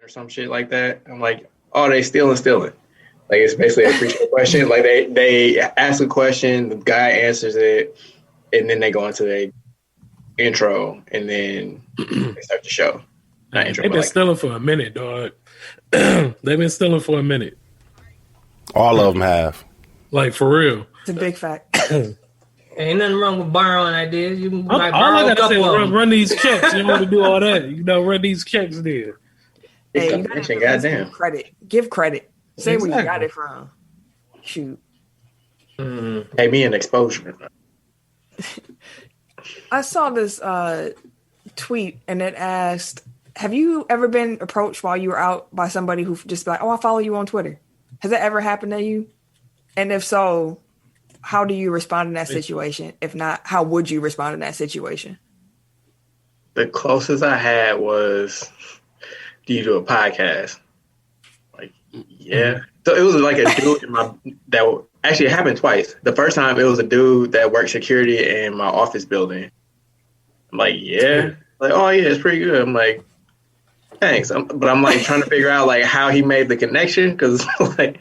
or some shit like that. I'm like, oh, they stealing. Like, it's basically a pre-show question. Like, they ask a question, the guy answers it, and then they go into the intro, and then they start the show. Not intro, They've been stealing for a minute, dog. They've been stealing for a minute. All of them have. Like, for real. It's a big fact. Ain't nothing wrong with borrowing ideas. You might all borrow I gotta say is a couple run these checks. You don't want to do all that. Run these checks there. Hey, you gotta goddamn. Give credit. Say Exactly. where you got it from. Shoot. Pay me an exposure. I saw this tweet and it asked, have you ever been approached while you were out by somebody who just like, oh, I follow you on Twitter? Has that ever happened to you? And if so, how do you respond in that situation? If not, how would you respond in that situation? The closest I had was, do you do a podcast? Like, yeah. So it was like a dude actually it happened twice. The first time it was a dude that worked security in my office building. I'm like, yeah. Like, oh yeah, it's pretty good. I'm like, thanks. But I'm like trying to figure out like how he made the connection because like,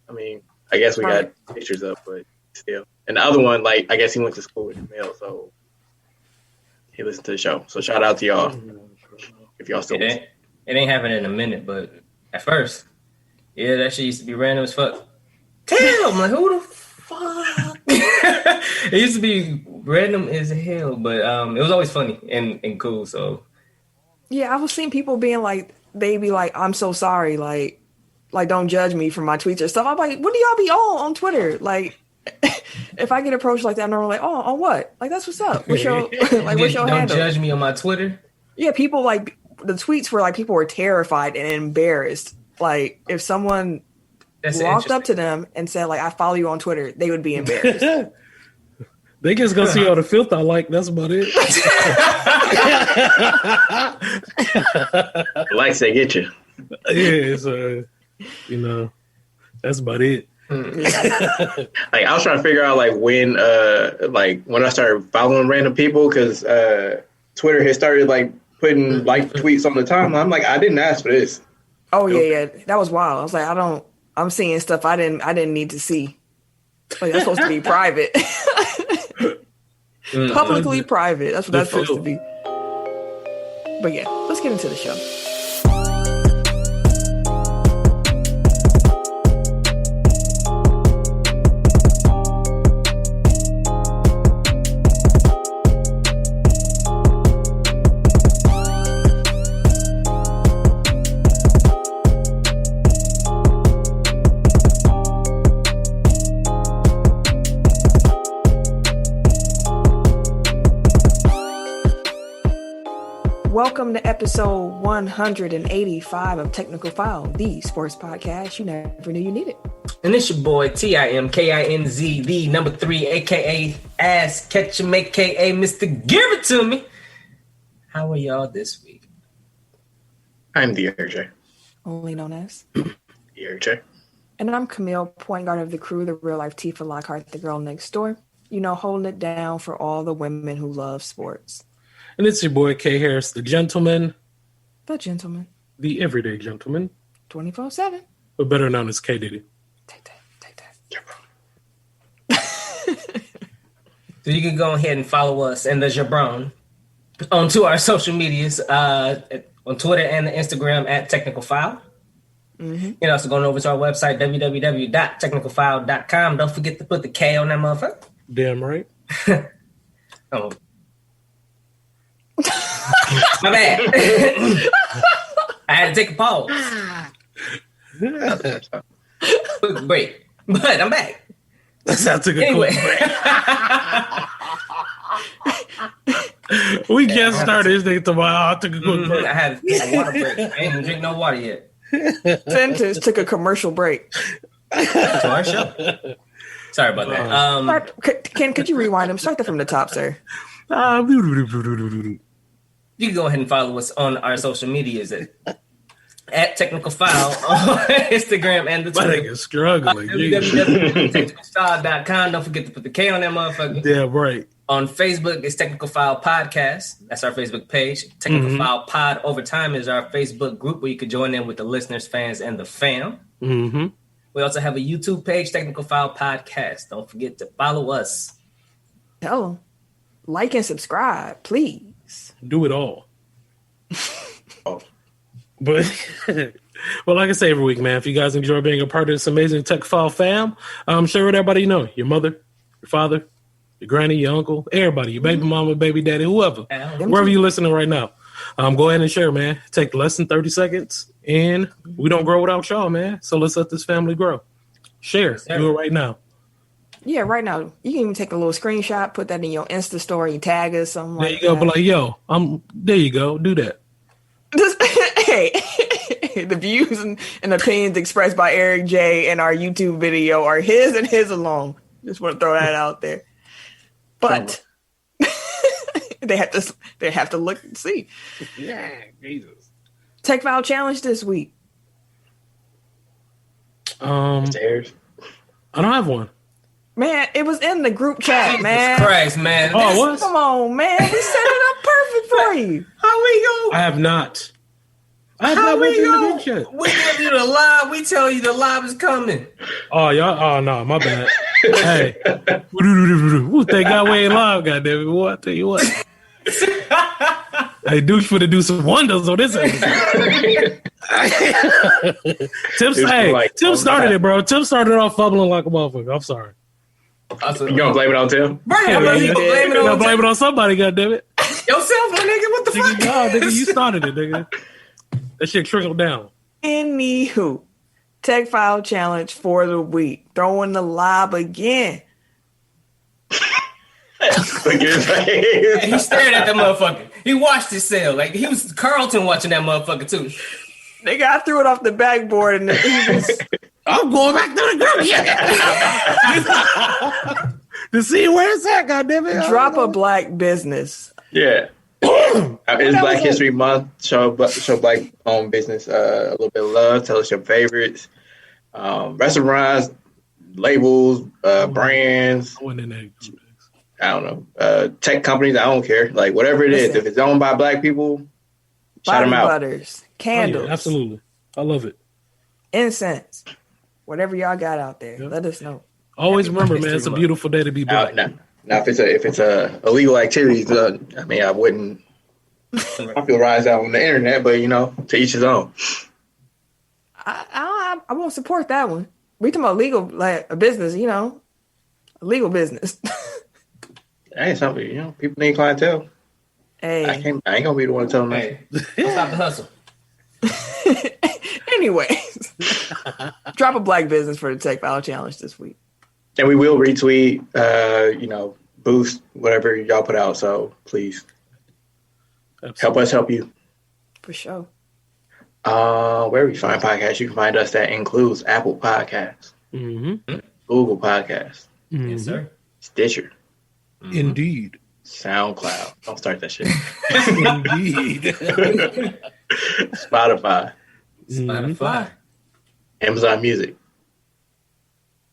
I mean, I guess we got pictures up, but still. And the other one, like, I guess he went to school with the mail, so he listened to the show. So shout out to y'all if y'all still listen. It ain't happened in a minute, but at first, yeah, that shit used to be random as fuck. Damn, I'm like, who the fuck? It used to be random as hell, but it was always funny and cool. So yeah, I was seeing people being like, they be like, I'm so sorry, like don't judge me for my tweets or stuff. I'm like, what do y'all be on Twitter? Like, if I get approached like that, I'm normally like, oh, on what? Like, that's what's up. What's your what's your handle? Don't judge me on my Twitter. Yeah, people like the tweets were like people were terrified and embarrassed. Like, if someone walked up to them and said like, I follow you on Twitter, they would be embarrassed. They just gonna see all the filth I like. That's about it. Likes they get you. Yeah, so that's about it. Like I was trying to figure out like when I started following random people because Twitter had started like putting like tweets on the timeline. I'm like, I didn't ask for this. Oh yeah, that was wild. I was like, I'm seeing stuff I didn't need to see. Like, that's supposed to be private. Publicly private. That's what that's supposed to be. But yeah, let's get into the show. Welcome to episode 185 of Technical Foul, the sports podcast you never knew you needed. And it's your boy, TIMKINZ, the number 3, a.k.a. Ass Ketchum, a.k.a. Mr. Give It To Me. How are y'all this week? I'm the RJ. Only known as The RJ. And I'm Camille, point guard of the crew, the real-life Tifa Lockhart, the girl next door. Holding it down for all the women who love sports. And it's your boy, K. Harris, the gentleman. The gentleman. The everyday gentleman. 24/7. But better known as K. Diddy. Take that. So you can go ahead and follow us and the Jabron onto our social medias on Twitter and Instagram at Technical Foul. Mm-hmm. You also going over to our website, www.technicalfoul.com. Don't forget to put the K on that motherfucker. Damn right. Oh. My bad. I had to take a pause. Quick break. But I'm back. That's how I took a Anyway. quick break. We just started this thing tomorrow. I took a quick break. I had a water break. I ain't even drink no water yet. Sentence took a commercial break. To our show. Sorry about that. Could you rewind him? Start that from the top, sir. You can go ahead and follow us on our social medias at Technical Foul on Instagram and the Twitter. My nigga's struggling. www.technicalfoul.com. Don't forget to put the K on that motherfucker. Yeah, right. On Facebook, it's Technical File Podcast. That's our Facebook page. Technical File Pod Overtime is our Facebook group where you can join in with the listeners, fans, and the fam. Mm-hmm. We also have a YouTube page, Technical File Podcast. Don't forget to follow us. Tell them. Like and subscribe, please. Do it all. But, well, like I say every week, man, if you guys enjoy being a part of this amazing Tech File fam, share with everybody you know. Your mother, your father, your granny, your uncle, everybody, your baby mama, baby daddy, whoever, wherever you're listening right now. Go ahead and share, man. Take less than 30 seconds, and we don't grow without y'all, man. So let's let this family grow. Share. Yes, do it right now. Yeah, right now. You can even take a little screenshot, put that in your Insta story, tag us, something there like that. There you go. Be like, yo, there you go. Do that. Hey, the views and opinions expressed by Eric J in our YouTube video are his and his alone. Just want to throw that out there. But they have to look and see. Yeah, Jesus. Tech File Challenge this week. Stairs. I don't have one. Man, it was in the group chat, man. Jesus Christ, man. Oh, what? Come on, man. We set it up perfect for you. How we go? I have not. I have How not went we to the go? group chat. We give you the live. We tell you the live is coming. Oh, y'all. Oh, no, my bad. Hey. Thank God we ain't live, goddammit. Boy, I tell you what. Hey, Deuce for to do some wonders on this episode. Tim started it, bro. Tim started off fumbling like a motherfucker. I'm sorry. You gonna blame it on Tim? Blame it on somebody, goddammit. Yourself, my nigga. What the fuck? No, nigga, you started it, nigga. That shit trickled down. Anywho, Tech File Challenge for the week. Throwing the lob again. He stared at that motherfucker. He watched his cell. Like he was Carlton watching that motherfucker too. Nigga, I threw it off the backboard and he was... I'm going back to the group to see where it's at, goddammit. Drop a black business. Yeah. It's Black History Month. Show black owned business a little bit of love. Tell us your favorites. Restaurants, labels, brands. I don't know. Tech companies, I don't care. Like whatever it is, if it's owned by black people, shout them out. Butters, candles. Oh, yeah, absolutely. I love it. Incense. Whatever y'all got out there, let us know. Always remember, man, it's a beautiful day to be black. Now if it's a illegal activity, I mean, I wouldn't popularize that on the internet, but to each his own. I won't support that one. We talking about legal, like a business, a legal business. Hey, something, people need clientele. Hey, I ain't gonna be the one telling them. Hey, stop the hustle. Anyways, drop a black business for the Tech File Challenge this week. And we will retweet, boost whatever y'all put out. So please help us help you. For sure. Where we find podcasts, you can find us. That includes Apple Podcasts, Google Podcasts, Yes, sir. Stitcher, Indeed, SoundCloud. Don't start that shit. Indeed. Spotify, Amazon Music.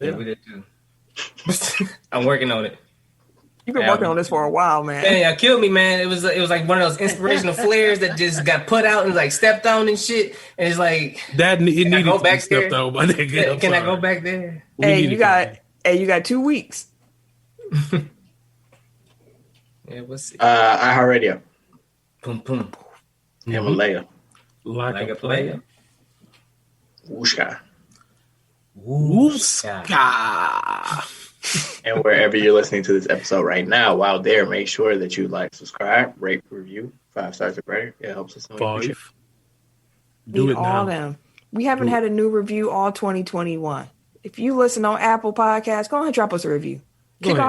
Yeah, we did too. I'm working on it. You've been working on this for a while, man. Man, y'all killed me, man. It was like one of those inspirational flares that just got put out and like stepped on and shit. And it's like that it needed to be stepped on, my nigga. Can I go back there? Hey, you got 2 weeks. Yeah, we'll see. iHeartRadio, Boom, boom. Himalaya, Like a player. Wooshka. Wooshka. And wherever you're listening to this episode right now, while there, make sure that you like, subscribe, rate, review, 5 stars or better. It helps us. 5. Do it all now. Them. We haven't had a new review all 2021. If you listen on Apple Podcasts, go ahead and drop us a review. Kick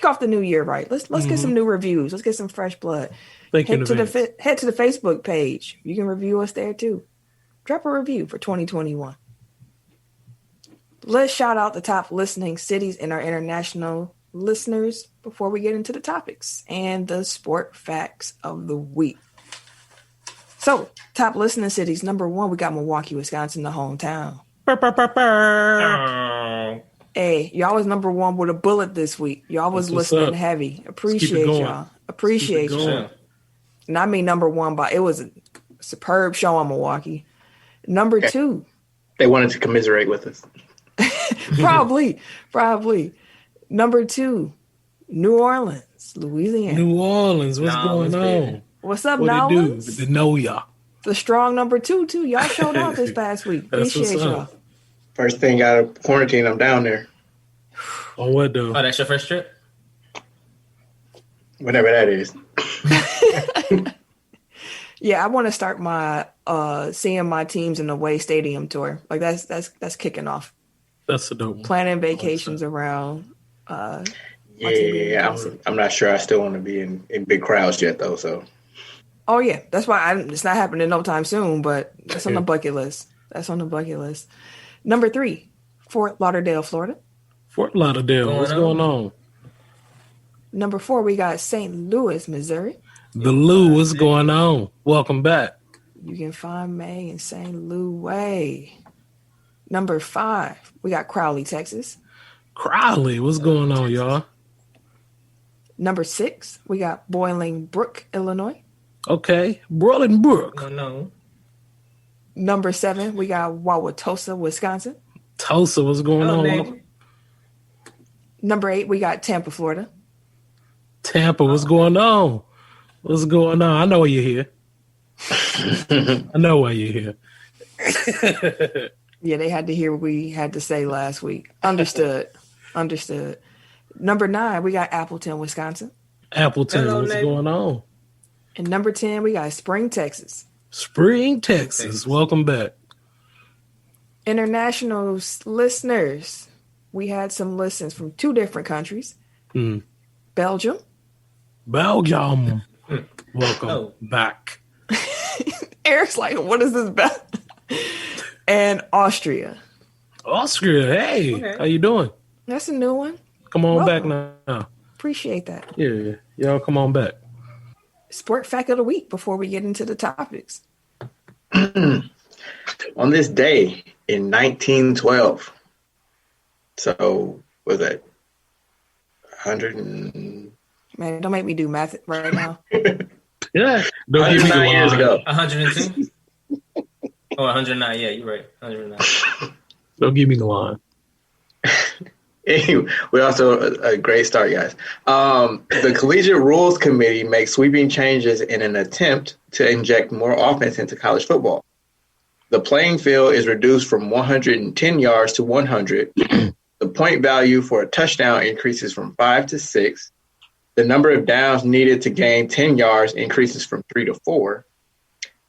off the new year right. Let's get some new reviews. Let's get some fresh blood. Head to the Facebook page. You can review us there too. Drop a review for 2021. Let's shout out the top listening cities and our international listeners before we get into the topics and the sport facts of the week. So, top listening cities. Number 1, we got Milwaukee, Wisconsin, the hometown. Hey, y'all was number one with a bullet this week. Y'all was That's what's listening up. heavy. Keep Appreciate it going. y'all. Appreciate Keep it going. y'all. And I mean number one, but it was a superb show on Milwaukee. Number two, They wanted to commiserate with us. probably. Number two, New Orleans, Louisiana. New Orleans, what's Nah, going what's on? good? What's up, What it do? Nolans? They know y'all. The strong number two, too. Y'all showed out this past week. That's what's Appreciate up. y'all. First thing out of quarantine, I'm down there. On what though? Oh, that's your first trip? Whatever that is. Yeah, I want to start my seeing my teams in the away stadium tour. Like that's kicking off. That's a dope one. Planning vacations around. Yeah, I'm not sure I still want to be in big crowds yet, though. So Oh yeah, that's why it's not happening no time soon. But that's on the bucket list. Number 3, Fort Lauderdale, Florida. Fort Lauderdale, what's going on? Number 4, we got St. Louis, Missouri. The Lou, what's going on? Welcome back. You can find May in St. Louis. Number 5, we got Crowley, Texas. Crowley, what's going on, y'all? Number 6, we got Bolingbrook, Illinois. Okay, Brook. Oh, no. Number 7, we got Wauwatosa, Wisconsin. Tulsa, what's going Oh, on? baby. Number 8, we got Tampa, Florida. Tampa, what's going on? What's going on? I know why you're here. I know why you're here. Yeah, they had to hear what we had to say last week. Understood. Number 9, we got Appleton, Wisconsin. Appleton, Hello, what's neighbor. going on? And number 10, we got Spring, Texas. Spring, Texas. Welcome back. International listeners, we had some listens from 2 different countries. Belgium. Welcome Oh. back. Eric's like, what is this about? And Austria. Austria, hey, Okay. how you doing? That's a new one. Come on Welcome. back now. Appreciate that. Yeah, y'all come on back. Sport fact of the week before we get into the topics. on this day in 1912, so was that 100 and Man, don't make me do math right now. Yeah, don't give me the 109 years line. ago. 102? Oh, 109. Yeah, you're right. 109. Don't give me the line. Anyway, we're also a great start, guys. The Collegiate Rules Committee makes sweeping changes in an attempt to inject more offense into college football. The playing field is reduced from 110 yards to 100. The point value for a touchdown increases from 5 to 6. The number of downs needed to gain 10 yards increases from 3 to 4.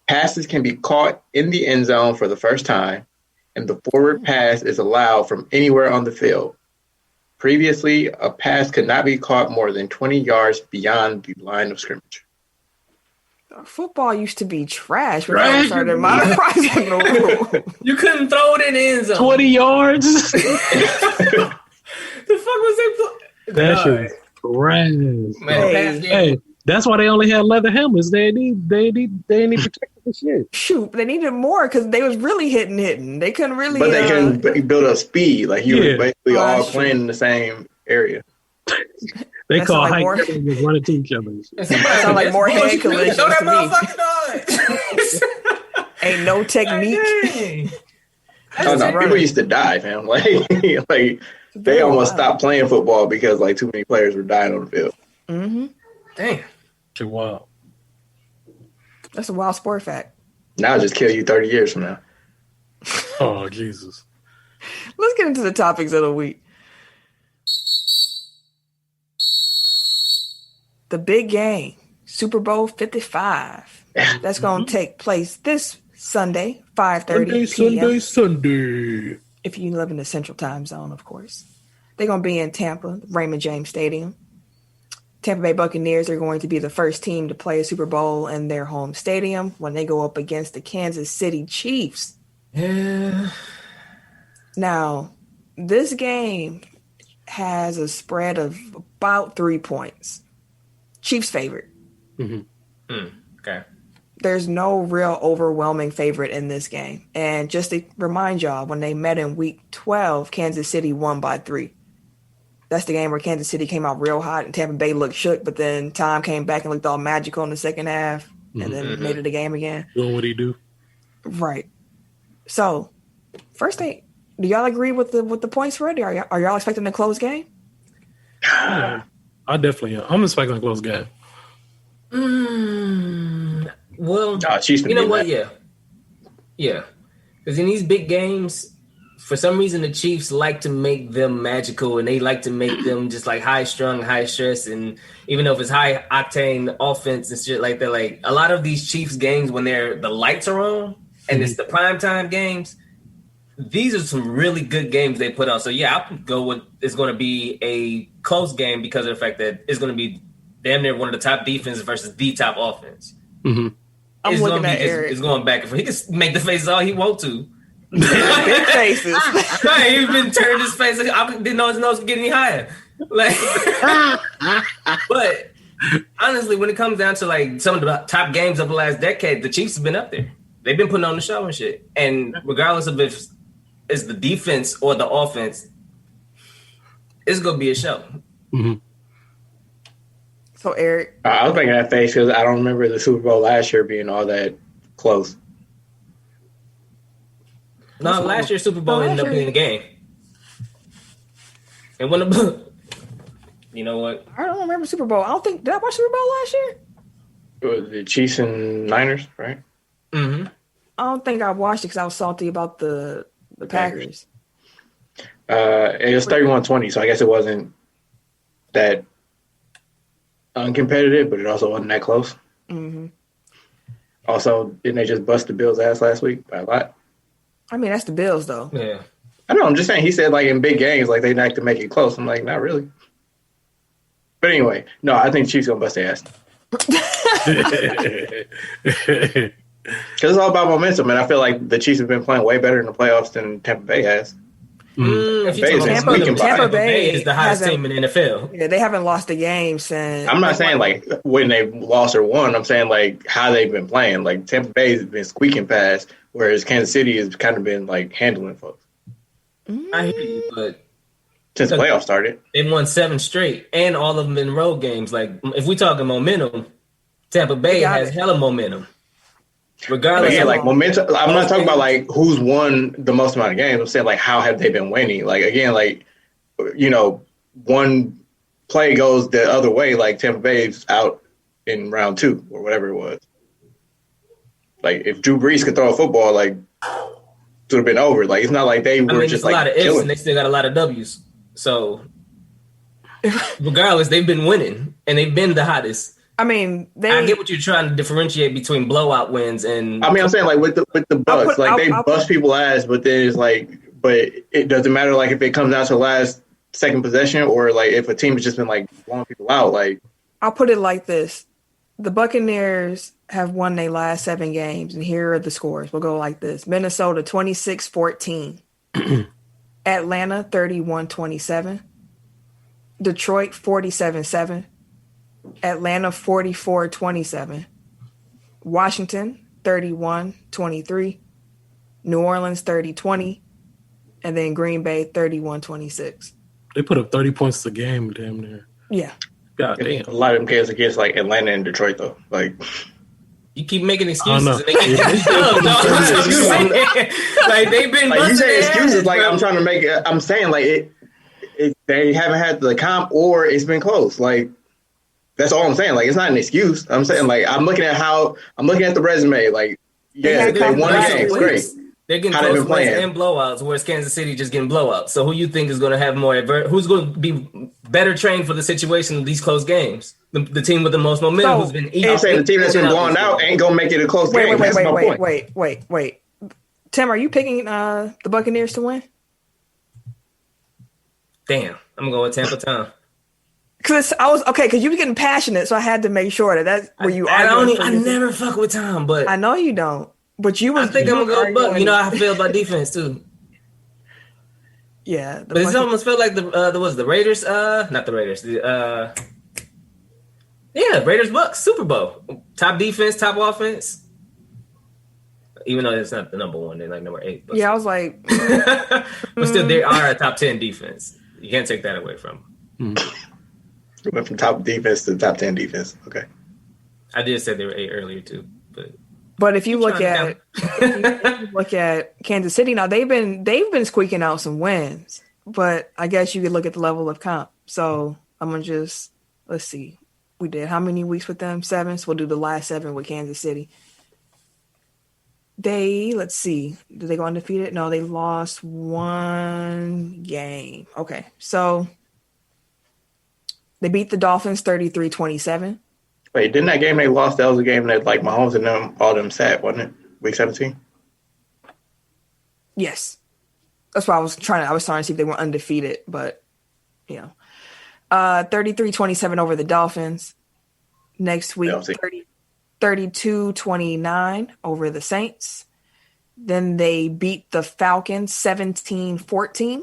Passes can be caught in the end zone for the first time, and the forward pass is allowed from anywhere on the field. Previously, a pass could not be caught more than 20 yards beyond the line of scrimmage. Football used to be trash when I started modernizing the rule. You couldn't throw it in the end zone. 20 yards? The fuck was they That shit is trash. Man, Hey. pass game. Hey, that's why they only had leather helmets. They need protective shit. Shoot, they needed more because they was really hitting. They couldn't really. But they can build up speed. Like you Yeah. were basically Oh, all that's playing in the same area. They That call sound like high more- was running to each other. That sound like more hand collisions Throw that to me. motherfucker dog. Ain't no technique. Oh no, people used to die, fam. Like they almost stopped playing football because like too many players were dying on the field. Mm-hmm. Damn. Shit, wow. That's a wild sport fact. Now just kill you 30 years from now. Oh, Jesus. Let's get into the topics of the week. The big game, Super Bowl 55. That's going to take place this Sunday, 5:30 p.m. Sunday. If you live in the Central Time Zone, of course. They're going to be in Tampa, Raymond James Stadium. Tampa Bay Buccaneers are going to be the first team to play a Super Bowl in their home stadium when they go up against the Kansas City Chiefs. Yeah. Now, this game has a spread of about 3 points. Chiefs favored. Okay. there's no real overwhelming favorite in this game. And just to remind y'all, when they met in week 12, Kansas City won by 3. That's the game where Kansas City came out real hot and Tampa Bay looked shook, but then Tom came back and looked all magical in the second half and then made it a game again. Doing what he do. Right. So, first thing, do y'all agree with the points spread? Are y'all expecting a close game? I definitely am. I'm expecting a close game. Well, you know what? Yeah. Because in these big games, for some reason, the Chiefs like to make them magical, and they like to make them just like high strung, high stress, and even though if it's high octane offense and shit like that, like a lot of these Chiefs games when the lights are on and it's the primetime games, these are some really good games they put on. So yeah, I could go with it's going to be a close game because of the fact that it's going to be damn near one of the top defenses versus the top offense. I'm looking at Eric. It's going back and forth. He can make the faces all he want to. Big faces. Right, he's been turning his face. Like, I didn't know his nose could get any higher. Like, but honestly, when it comes down to like some of the top games of the last decade, the Chiefs have been up there. They've been putting on the show and shit. And regardless of if it's the defense or the offense, it's gonna be a show. Mm-hmm. So Eric, I was making that face because I don't remember the Super Bowl last year being all that close. No, last year's Super Bowl ended up being a game. And when the you know what? I don't remember Super Bowl. Did I watch Super Bowl last year? It was the Chiefs and Niners, right? Mm-hmm. I don't think I watched it because I was salty about the Packers. It was 31-20, so I guess it wasn't that uncompetitive, but it also wasn't that close. Mm-hmm. Also, didn't they just bust the Bills' ass last week by a lot? I mean, that's the Bills, though. Yeah. I know. I'm just saying. He said like in big games, like they like to make it close. I'm like, not really. But anyway, no, I think Chiefs gonna bust their ass. Because it's all about momentum, and I feel like the Chiefs have been playing way better in the playoffs than Tampa Bay has. If you Tampa Bay is the hottest team in the NFL. Yeah, they haven't lost a game since. I'm not saying like when they've lost or won. I'm saying like how they've been playing. Like Tampa Bay has been squeaking past, whereas Kansas City has kind of been like handling folks. I hear you, but since the playoffs started, they won 7 straight, and all of them in road games. Like if we talking momentum, Tampa Bay has hella momentum. Regardless, like momentum. I'm not talking about like who's won the most amount of games. I'm saying like how have they been winning? Like again, like one play goes the other way. Like Tampa Bay's out in round 2 or whatever it was. Like if Drew Brees could throw a football, like it would have been over. Like it's not like they were just a lot of ifs and they still got a lot of W's. So regardless, they've been winning and they've been the hottest. I mean, I get what you're trying to differentiate between blowout wins and. I mean, I'm saying like with the Bucks, they bust people's ass, but then it's like, but it doesn't matter like if it comes down to the last second possession or like if a team has just been like blowing people out. Like I'll put it like this: the Buccaneers have won their last 7 games, and here are the scores. We'll go like this: Minnesota 26-14, Atlanta 31-27, Detroit 47-7. Atlanta 44-27, Washington 31-23, New Orleans 30-20, and then Green Bay 31-26. They put up 30 points a game, damn near. Yeah. God damn. A lot of them games against like Atlanta and Detroit though. Like you keep making excuses. And they like they've been like you say excuses. Like I'm trying to make it. I'm saying like it. They haven't had the comp or it's been close. Like. That's all I'm saying. Like, it's not an excuse. I'm saying, like, I'm looking at the resume. Like, yeah, they won the game. It's great. They're getting close wins and blowouts, whereas Kansas City just getting blowouts. So who you think is going to have more? Who's going to be better trained for the situation of these close games? The team with the most momentum, who's been eating. I'm saying the team that's been blown out ain't going to make it a close game. Wait. Tim, are you picking the Buccaneers to win? Damn, I'm going to go with Tampa Town. Because you were getting passionate, so I had to make sure that's where you are. I never fuck with Tom, but I know you don't. But I think I'm gonna go Buck. You know how I feel about defense too. Yeah, but it almost felt like the Raiders. Not the Raiders. Raiders Bucks Super Bowl. Top defense, top offense. even though it's not the number one, they're like number 8. But Yeah, I was like, but still, they are a top 10 defense. You can't take that away from them. We went from top defense to top 10 defense. Okay. I did say they were 8 earlier too, but if you look at Kansas City now, they've been squeaking out some wins. But I guess you could look at the level of comp. So I'm gonna just let's see. We did how many weeks with them? 7. So we'll do the last 7 with Kansas City. Let's see. Did they go undefeated? No, they lost 1 game. Okay, so they beat the Dolphins 33-27. Wait, didn't that game they lost? That was a game that like Mahomes and all them sat, wasn't it? Week 17. Yes, that's why I was trying to see if they were undefeated, but 33-27 over the Dolphins. Next week, 32-29 over the Saints. Then they beat the Falcons 17-14.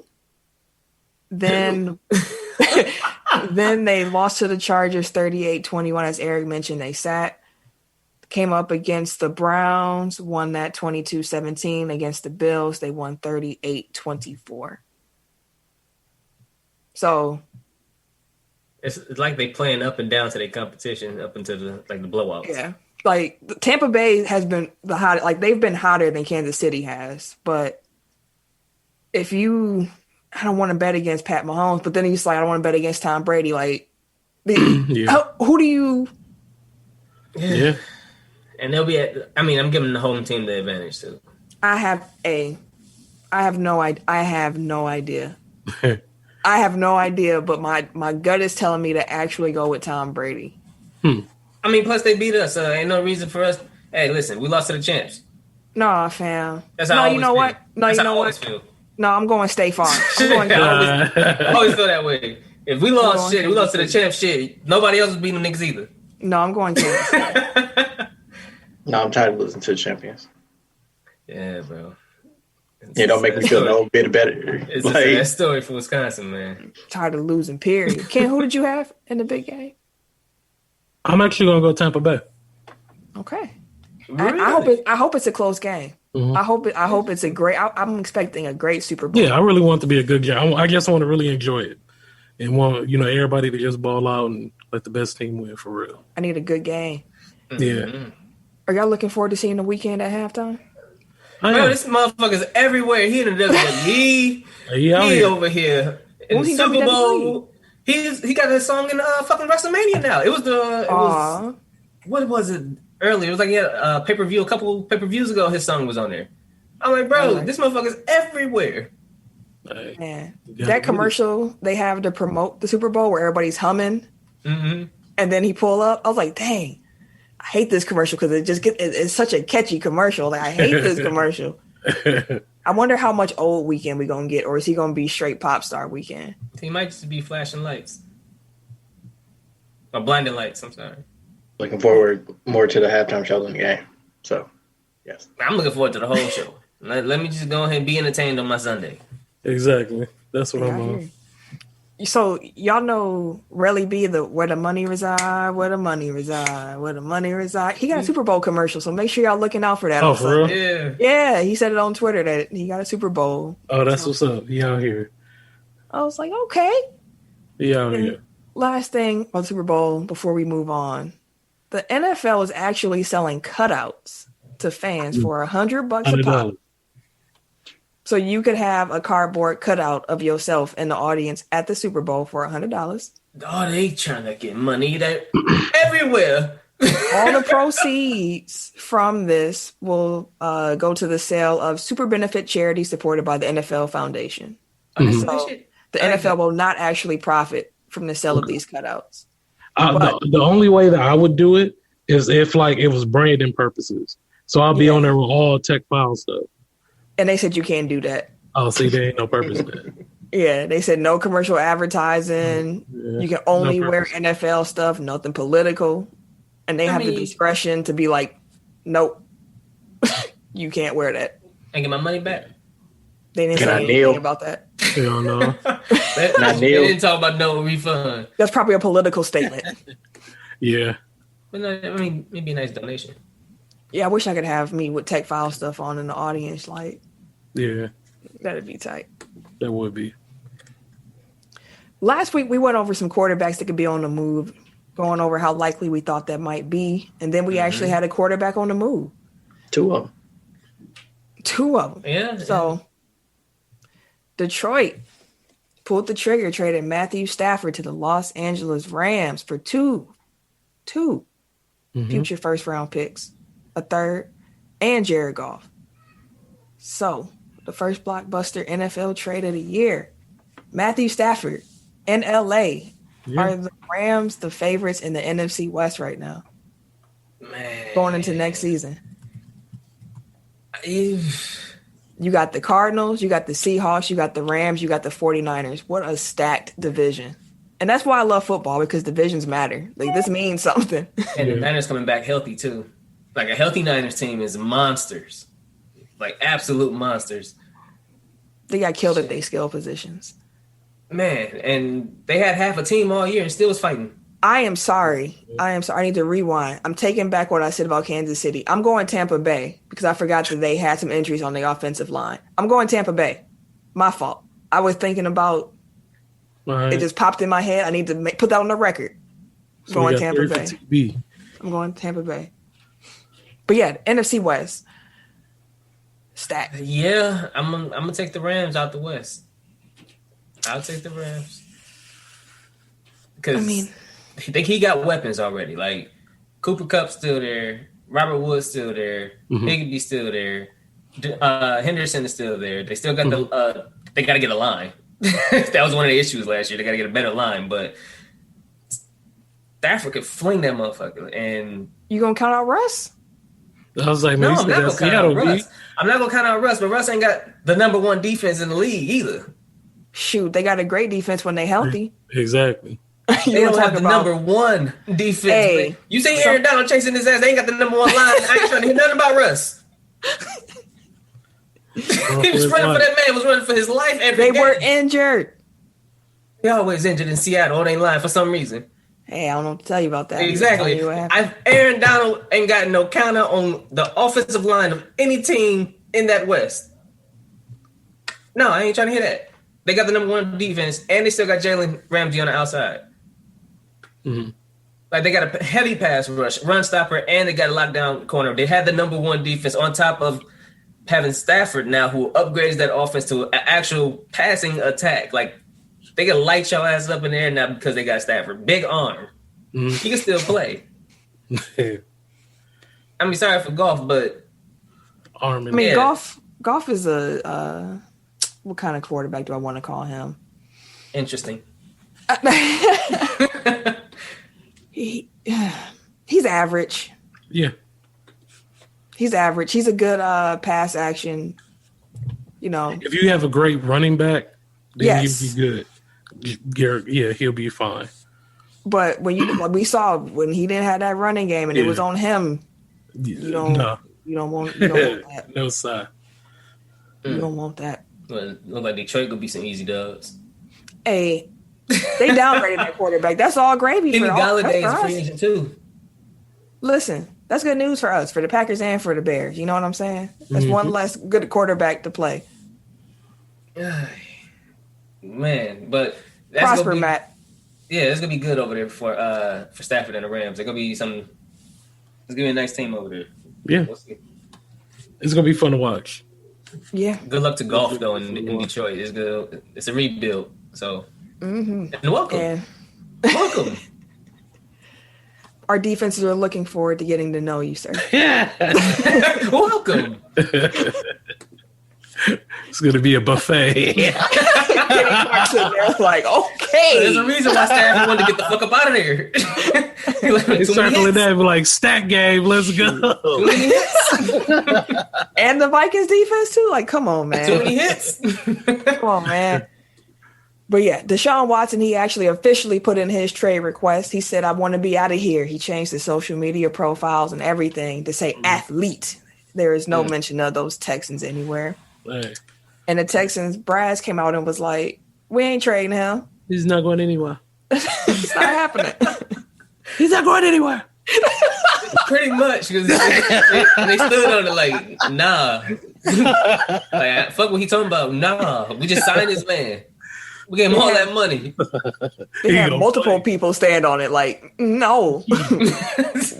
Then then they lost to the Chargers 38-21. As Eric mentioned, they sat. Came up against the Browns, won that 22-17. Against the Bills, they won 38-24. So it's like they playing up and down to their competition, up into the blowouts. Yeah, like Tampa Bay has been the hot. Like they've been hotter than Kansas City has. But I don't want to bet against Pat Mahomes, but then he's like, I don't want to bet against Tom Brady. Like, who do you? Yeah. And they'll be I'm giving the home team the advantage too. I have no idea. I have no idea, but my gut is telling me to actually go with Tom Brady. Plus they beat us, so ain't no reason for us. Hey, listen, we lost to the champs. Nah, fam. That's how I always feel. What? No, That's you know what? No, I'm going State Farm. I always feel that way. If we lost we lost to the champ shit. Nobody else was beating them niggas either. No, I'm going to. No, I'm tired of losing to the champions. Yeah, bro. Don't make me feel no bit better. It's a sad story for Wisconsin, man. Tired of losing, period. Ken, who did you have in the big game? I'm actually going to go Tampa Bay. Okay. Really? I hope it's a close game. Mm-hmm. I hope it's a great. I'm expecting a great Super Bowl. Yeah, I really want it to be a good game. I just want to really enjoy it and want everybody to just ball out and let the best team win for real. I need a good game. Mm-hmm. Yeah. Are y'all looking forward to seeing the weekend at halftime? Bro, this motherfucker's everywhere. He in the WWE. He over here in the Super Bowl. He got his song in fucking WrestleMania now. It was what was it earlier? It was like pay-per-view a couple pay-per-views ago. His song was on there. I'm like, bro, this motherfucker's everywhere. Man, that commercial they have to promote the Super Bowl where everybody's humming, and then he pull up. I was like, dang. I hate this commercial because it's such a catchy commercial. Like I hate this commercial. I wonder how much old weekend we gonna get, or is he gonna be straight pop star weekend? He might just be flashing lights. Or blinding lights, I'm sorry. Looking forward more to the halftime show than the game. So yes. I'm looking forward to the whole show. Let me just go ahead and be entertained on my Sunday. Exactly. That's what I'm on. So y'all know Relly B, where the money reside, where the money reside, where the money reside. He got a Super Bowl commercial, so make sure y'all looking out for that. Oh, for real? Yeah, he said it on Twitter that he got a Super Bowl. Oh, that's what's up. He out here. I was like, okay. He out here. Last thing on Super Bowl before we move on. The NFL is actually selling cutouts to fans for $100 a pop. So you could have a cardboard cutout of yourself in the audience at the Super Bowl for $100. Oh, they trying to get money that everywhere. All the proceeds from this will go to the sale of super benefit charity supported by the NFL Foundation. So the NFL will not actually profit from the sale of these cutouts. The only way that I would do it is if it was branding purposes. So I'll be on there with all tech file stuff. And they said you can't do that. Oh, see, there ain't no purpose in that. Yeah, they said no commercial advertising. Yeah, you can only wear NFL stuff, nothing political. And they have the discretion to be like, nope, you can't wear that. And get my money back. They didn't say anything about that. Hell no. They didn't talk about no refund. That's probably a political statement. Yeah. But no, maybe a nice donation. Yeah, I wish I could have me with tech file stuff on in the audience. Like, Yeah, that'd be tight. that would be. Last week, we went over some quarterbacks that could be on the move, going over how likely we thought that might be. And then we actually had a quarterback on the move. 2 of them. 2 of them. Yeah. So, Detroit pulled the trigger, traded Matthew Stafford to the Los Angeles Rams for two future first-round picks, a third, and Jared Goff. So, the first blockbuster NFL trade of the year. Matthew Stafford in L.A. Are the Rams the favorites in the NFC West right now? Man. Going into next season. You got the Cardinals, you got the Seahawks, you got the Rams, you got the 49ers. What a stacked division. And that's why I love football, because divisions matter. Like, this means something. And the Niners coming back healthy, too. Like, a healthy Niners team is monsters. Like, absolute monsters. They got killed at their skill positions. Man, and they had half a team all year and still was fighting. I am sorry. I need to rewind. I'm taking back what I said about Kansas City. I'm going Tampa Bay because I forgot that they had some injuries on the offensive line. I'm going Tampa Bay. My fault. I was thinking about it, just popped in my head. I need to put that on the record. I'm going Tampa Bay. I'm going Tampa Bay. But yeah, NFC West. Stacked. Yeah, I'm gonna take the Rams out the West. I'll take the Rams. Because I think he got weapons already. Like, Cooper Kupp's still there. Robert Woods still there. Higbee's still there. Henderson is still there. They still got they got to get a line. That was one of the issues last year. They got to get a better line. But Stafford could fling that motherfucker. And you going to count out Russ? I was like, man, no, I'm not going to count out Russ. I'm not going to count out Russ. But Russ ain't got the number 1 defense in the league either. Shoot, they got a great defense when they healthy. Exactly. They don't have the number 1 defense. Hey, you say Aaron Donald chasing his ass, they ain't got the number 1 line. I ain't trying to hear nothing about Russ. He was running for that man, was running for his life every day. They were injured. They always injured in Seattle. They ain't lying for some reason. Hey, I don't know what to tell you about that. Exactly. Aaron Donald ain't got no counter on the offensive line of any team in that West. No, I ain't trying to hear that. They got the number 1 defense, and they still got Jalen Ramsey on the outside. Like, they got a heavy pass rush, run stopper, and they got a lockdown corner. They had the number 1 defense on top of having Stafford now, who upgrades that offense to an actual passing attack. Like, they can light your ass up in there now because they got Stafford. Big arm. He can still play. I mean, sorry for Goff, but arm. I mean, Goff is a what kind of quarterback do I want to call him? Interesting. He's average. Yeah. He's average. He's a good pass action. You know. If you have a great running back, then you'll be good. Garrett, yeah, he'll be fine. But when we saw when he didn't have that running game and it was on him, you don't want that. No side. You don't want that. Well, look like Detroit gonna be some easy dubs. Hey, they downgraded that quarterback. That's all gravy for us. Kenny Galladay's free agent too. Listen, that's good news for us, for the Packers and for the Bears. You know what I'm saying? That's one less good quarterback to play. Man, but that's prosper, Matt. Yeah, it's gonna be good over there for Stafford and the Rams. It's gonna be It's gonna be a nice team over there. Yeah, it's gonna be fun to watch. Yeah. Good luck to Goff though in Detroit. It's good. It's a rebuild. So and welcome. Welcome. Our defenses are looking forward to getting to know you, sir. Welcome. It's going to be a buffet. They're like, okay. There's a reason why Stafford wanted to get the fuck up out of there. He's circling that like stat game. Let's go. And the Vikings defense too. Like, come on, man. Too many hits. Come on, man. But yeah, Deshaun Watson, he actually officially put in his trade request. He said, I want to be out of here. He changed his social media profiles and everything to say athlete. There is no mention of those Texans anywhere. Hey. And the Texans, Braz came out and was like, we ain't trading him. He's not going anywhere. It's not happening. He's not going anywhere. Pretty much, because they stood on it like, nah. Like, fuck what he talking about. Nah, we just signed this man. We gave him all that money. They had multiple people stand on it like, no.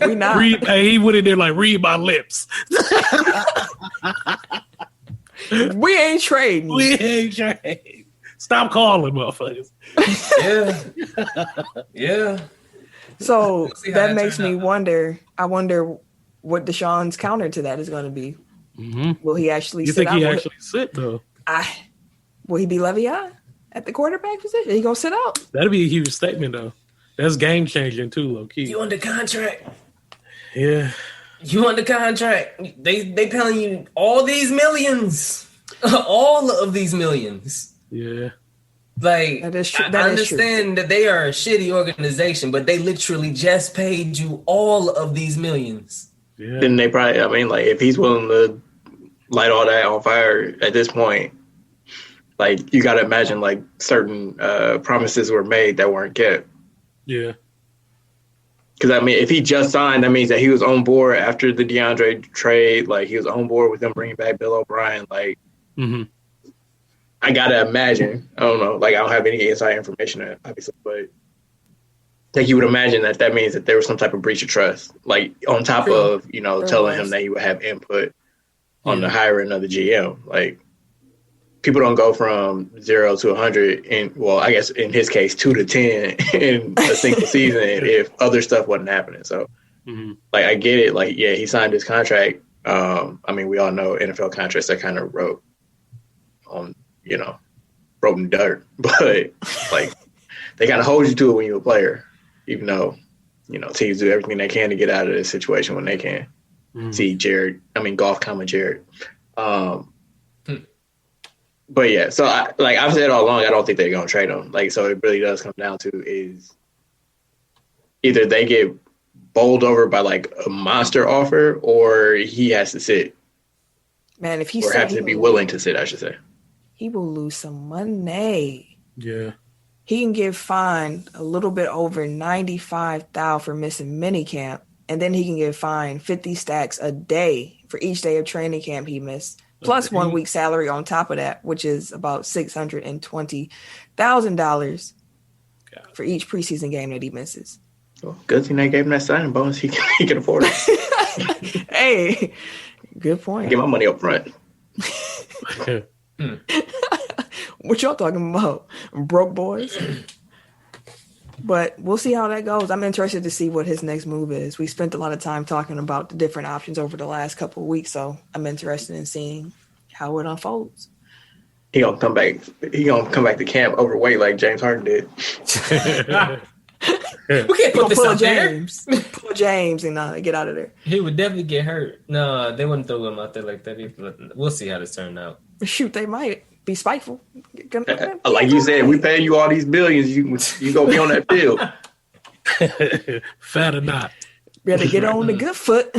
We not. He went in there like, read my lips. We ain't trading. We ain't trading. Stop calling, motherfuckers. Yeah. So that makes me wonder. I wonder what Deshaun's counter to that is going to be. Mm-hmm. Will he actually sit out? You think he actually sit, though? Will he be Le'Veon at the quarterback position? He going to sit out? That'd be a huge statement, though. That's game-changing, too, low-key. You under contract. Yeah. You under contract. They paying you all these millions. All of these millions. Yeah. Like, that is true. I understand that they are a shitty organization, but they literally just paid you all of these millions. Yeah. Then they probably, I mean, like, if he's willing to light all that on fire at this point, like, you got to imagine, like, certain promises were made that weren't kept. Yeah. Because, I mean, if he just signed, that means that he was on board after the DeAndre trade. Like, he was on board with them bringing back Bill O'Brien. Like, I got to imagine. I don't know. Like, I don't have any inside information, obviously. But like, you would imagine that means that there was some type of breach of trust. Like, on top of, you know, telling him that he would have input on the hiring of the GM. Like, people don't go from 0 to 100 in, well, I guess in his case, 2 to 10 in a single season if other stuff wasn't happening. So, like, I get it. Like, yeah, he signed his contract. I mean, we all know NFL contracts that kind of wrote on, you know, wrote in dirt. But, like, they kind of hold you to it when you're a player, even though, you know, teams do everything they can to get out of this situation when they can. See golf comma Jared. But yeah, so I've said all along, I don't think they're going to trade him. Like, so it really does come down to is either they get bowled over by like a monster offer, or he has to sit. Man, if he or has to be willing to sit, I should say. He will lose some money. Yeah, he can get fined a little bit over $95,000 for missing minicamp, and then he can get fined 50 stacks a day for each day of training camp he missed. Plus 1 week salary on top of that, which is about $620,000 for each preseason game that he misses. Well, good thing they gave him that signing bonus. He can afford it. Hey, good point. Get my money up front. What y'all talking about? Broke boys? But we'll see how that goes. I'm interested to see what his next move is. We spent a lot of time talking about the different options over the last couple of weeks, so I'm interested in seeing how it unfolds. He gonna come back to camp overweight like James Harden did. We can't put this out James. Pull James and get out of there. He would definitely get hurt. No, they wouldn't throw him out there like that. We'll see how this turns out. Shoot, they might be spiteful. Like you said, we pay you all these billions. You gonna be on that field. Fat or not. Better get on the good foot.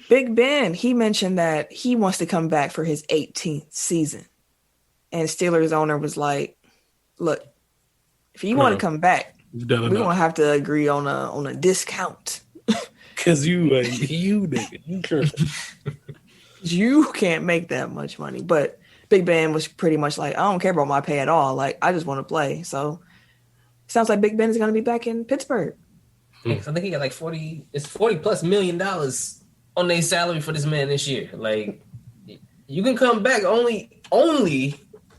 Big Ben, he mentioned that he wants to come back for his 18th season. And Steelers owner was like, look, if you want to come back, we're going to have to agree on a discount. Because you nigga, you tripping. You can't make that much money. But Big Ben was pretty much like, I don't care about my pay at all. Like, I just want to play. So it sounds like Big Ben is going to be back in Pittsburgh. I think he got like $40+ million on their salary for this man this year. Like, you can come back only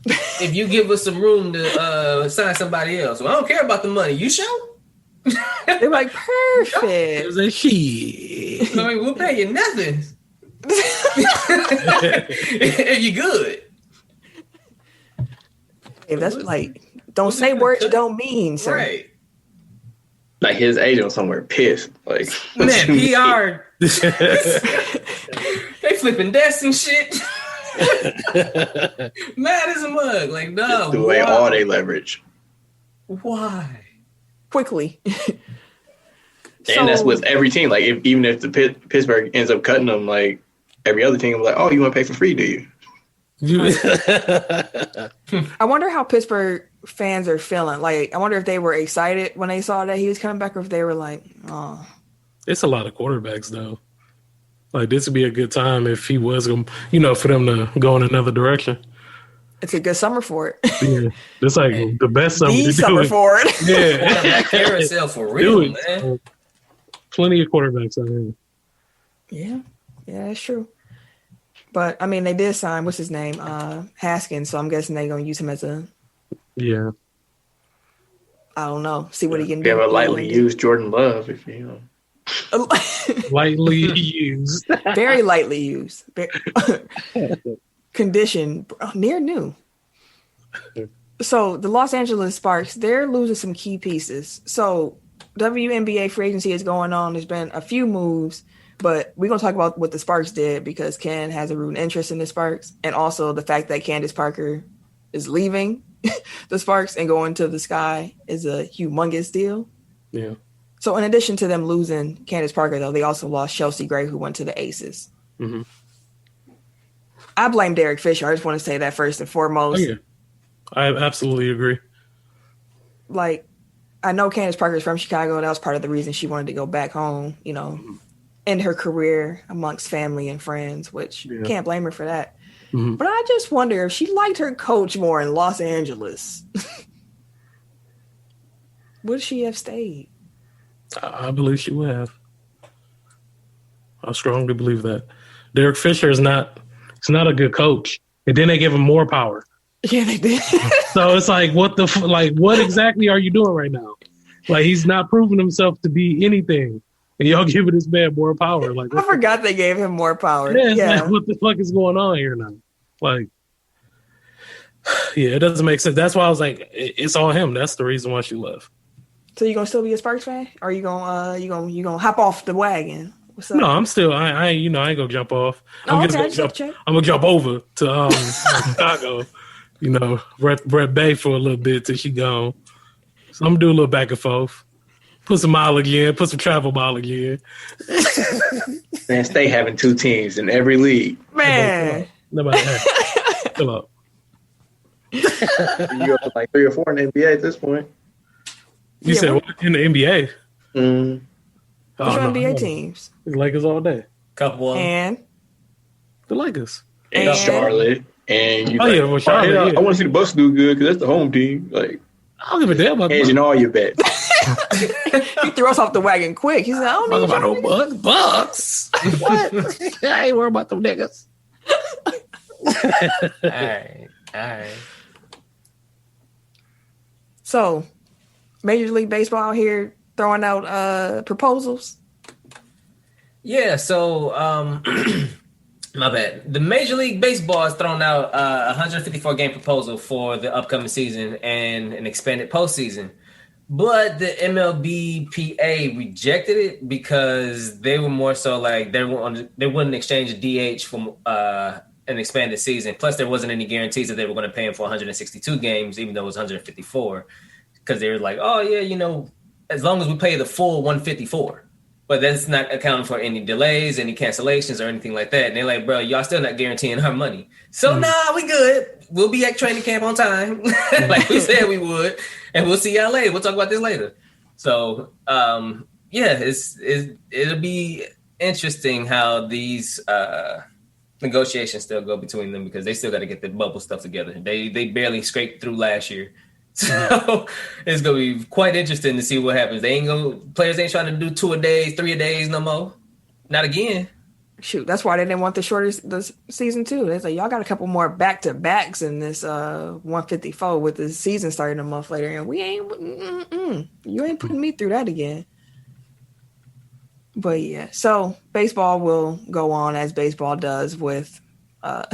if you give us some room to sign somebody else. Well, I don't care about the money. You sure? They're like, perfect. It was a shit. I mean, we'll pay you nothing. If you good. Hey, that's like, don't say words don't mean, sir. Right. Like his agent somewhere pissed. Like, man, PR. They flipping desks and shit. Mad as a mug. Like, no. The way all they leverage. Why? Quickly. And that's with every team. Like, even if the Pittsburgh ends up cutting them, like every other team will be like, oh, you want to pay for free, do you? I wonder how Pittsburgh fans are feeling. Like, I wonder if they were excited when they saw that he was coming back, or if they were like, oh, It's a lot of quarterbacks though. Like this would be a good time if he was going, for them to go in another direction. It's a good summer for it. Yeah, it's like the best summer The to summer do it. for it. Yeah, Quarterback carousel for real, man. Plenty of quarterbacks out here. Yeah, that's true. But I mean, they did sign what's his name, Haskins. So I'm guessing they're gonna use him as a. Yeah. I don't know. See what he can We do. have a lightly used Jordan Love, if you know. Lightly used. Very lightly used. Condition near new. So the Los Angeles Sparks, they're losing some key pieces. So WNBA free agency is going on. There's been a few moves, but we're going to talk about what the Sparks did because Ken has a root interest in the Sparks, and also the fact that Candace Parker is leaving the Sparks and going to the Sky is a humongous deal. Yeah. So in addition to them losing Candace Parker, though, they also lost Chelsea Gray, who went to the Aces. Mm-hmm. I blame Derek Fisher. I just want to say that first and foremost. Oh, yeah. I absolutely agree. Like, I know Candace Parker is from Chicago. That was part of the reason she wanted to go back home, in her career amongst family and friends, which can't blame her for that. Mm-hmm. But I just wonder if she liked her coach more in Los Angeles. Would she have stayed? I believe she would have. I strongly believe that. Derek Fisher is not a good coach. And then they give him more power. Yeah, they did. So it's like, what exactly are you doing right now? Like, he's not proving himself to be anything. And y'all giving this man more power. Like, I forgot they gave him more power. Yeah. Like, what the fuck is going on here now? Like, yeah, it doesn't make sense. That's why I was like, it's all him. That's the reason why she left. So you gonna still be a Sparks fan? Or are you gonna hop off the wagon? What's up? No, I'm still. I ain't gonna jump off. I'm okay, gonna jump over to Chicago. Brett Bay for a little bit till she gone. So I'm gonna do a little back and forth. Put some mileage in. Put some travel mileage in. Man, stay having two teams in every league. Man, nobody. Chill up. You up to like 3 or 4 in the NBA at this point. You said what? In the NBA? Mm. What's your NBA teams? The Lakers all day. Couple of them. And the Lakers. And Charlotte. And you Charlotte. I want to see the Bucks do good because that's the home team. Like, I don't give a damn about hedging all your bets. He threw us off the wagon quick. He said, I don't know about no Bucks. What? I ain't worried about them niggas. All right. So, Major League Baseball out here throwing out proposals. Yeah, so my bad. The Major League Baseball has thrown out a 154 game proposal for the upcoming season and an expanded postseason. But the MLBPA rejected it because they were more so like they wouldn't exchange a DH for an expanded season. Plus, there wasn't any guarantees that they were going to pay him for 162 games, even though it was 154. Because they were like, oh, yeah, as long as we pay the full 154. But that's not accounting for any delays, any cancellations, or anything like that. And they're like, bro, y'all still not guaranteeing our money. So, nah, we good. We'll be at training camp on time, like we said we would. And we'll see y'all later. We'll talk about this later. So, it'll be interesting how these negotiations still go between them because they still got to get the bubble stuff together. They barely scraped through last year. So it's gonna be quite interesting to see what happens. Players ain't trying to do 2 a days, 3 a days no more. Not again. Shoot, that's why they didn't want the season too. They like, y'all got a couple more back to backs in this 154 with the season starting a month later, and we ain't. You ain't putting me through that again. But yeah, so baseball will go on as baseball does with the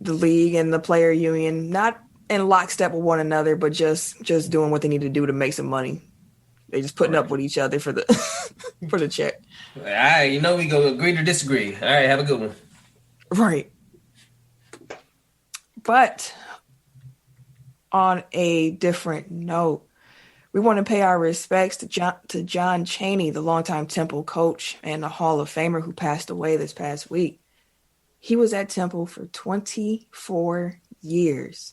league and the player union, not in lockstep with one another, but just doing what they need to do to make some money. They just putting up with each other for the for the check. All right, we go agree to disagree. All right, have a good one. Right. But on a different note, we want to pay our respects to John Chaney, the longtime Temple coach and a Hall of Famer who passed away this past week. He was at Temple for 24 years.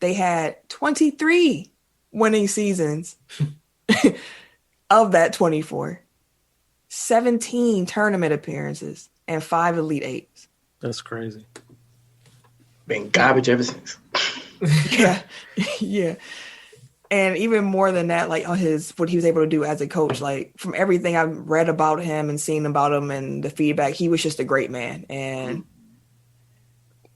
They had 23 winning seasons of that 24. 17 tournament appearances, and 5 Elite Eights. That's crazy. Been garbage ever since. Yeah. Yeah. And even more than that, like on what he was able to do as a coach, like from everything I've read about him and seen about him and the feedback, he was just a great man. And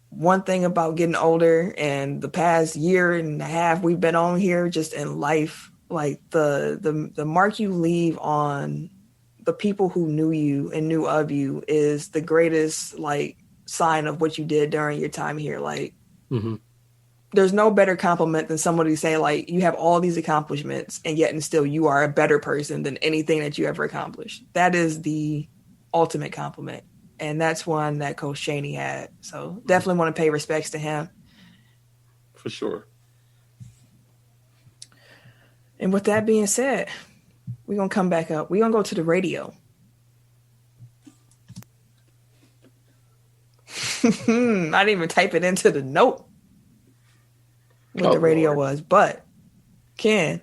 one thing about getting older and the past year and a half we've been on here just in life, like the mark you leave on the people who knew you and knew of you is the greatest like sign of what you did during your time here. Like, there's no better compliment than somebody saying like you have all these accomplishments and yet and still you are a better person than anything that you ever accomplished. That is the ultimate compliment. And that's one that Coach Chaney had. So definitely want to pay respects to him. For sure. And with that being said, we're going to come back up. We're going to go to the radio. I didn't even type it into the note what the radio was. But, Ken,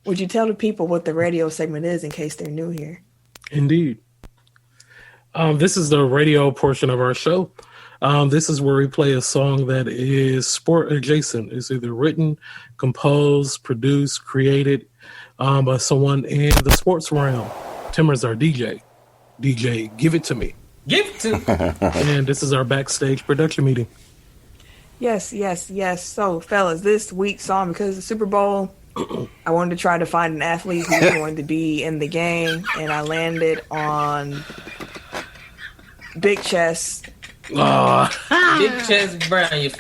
would you tell the people what the radio segment is in case they're new here? Indeed. This is the radio portion of our show. This is where we play a song that is sport adjacent. It's either written, composed, produced, created by someone in the sports realm. Timmer's our DJ. DJ, give it to me. Give it to me. And this is our backstage production meeting. Yes. So, fellas, this week's song, because of the Super Bowl, I wanted to try to find an athlete who's going to be in the game, and I landed on Big Chest. Big Chest Brown. You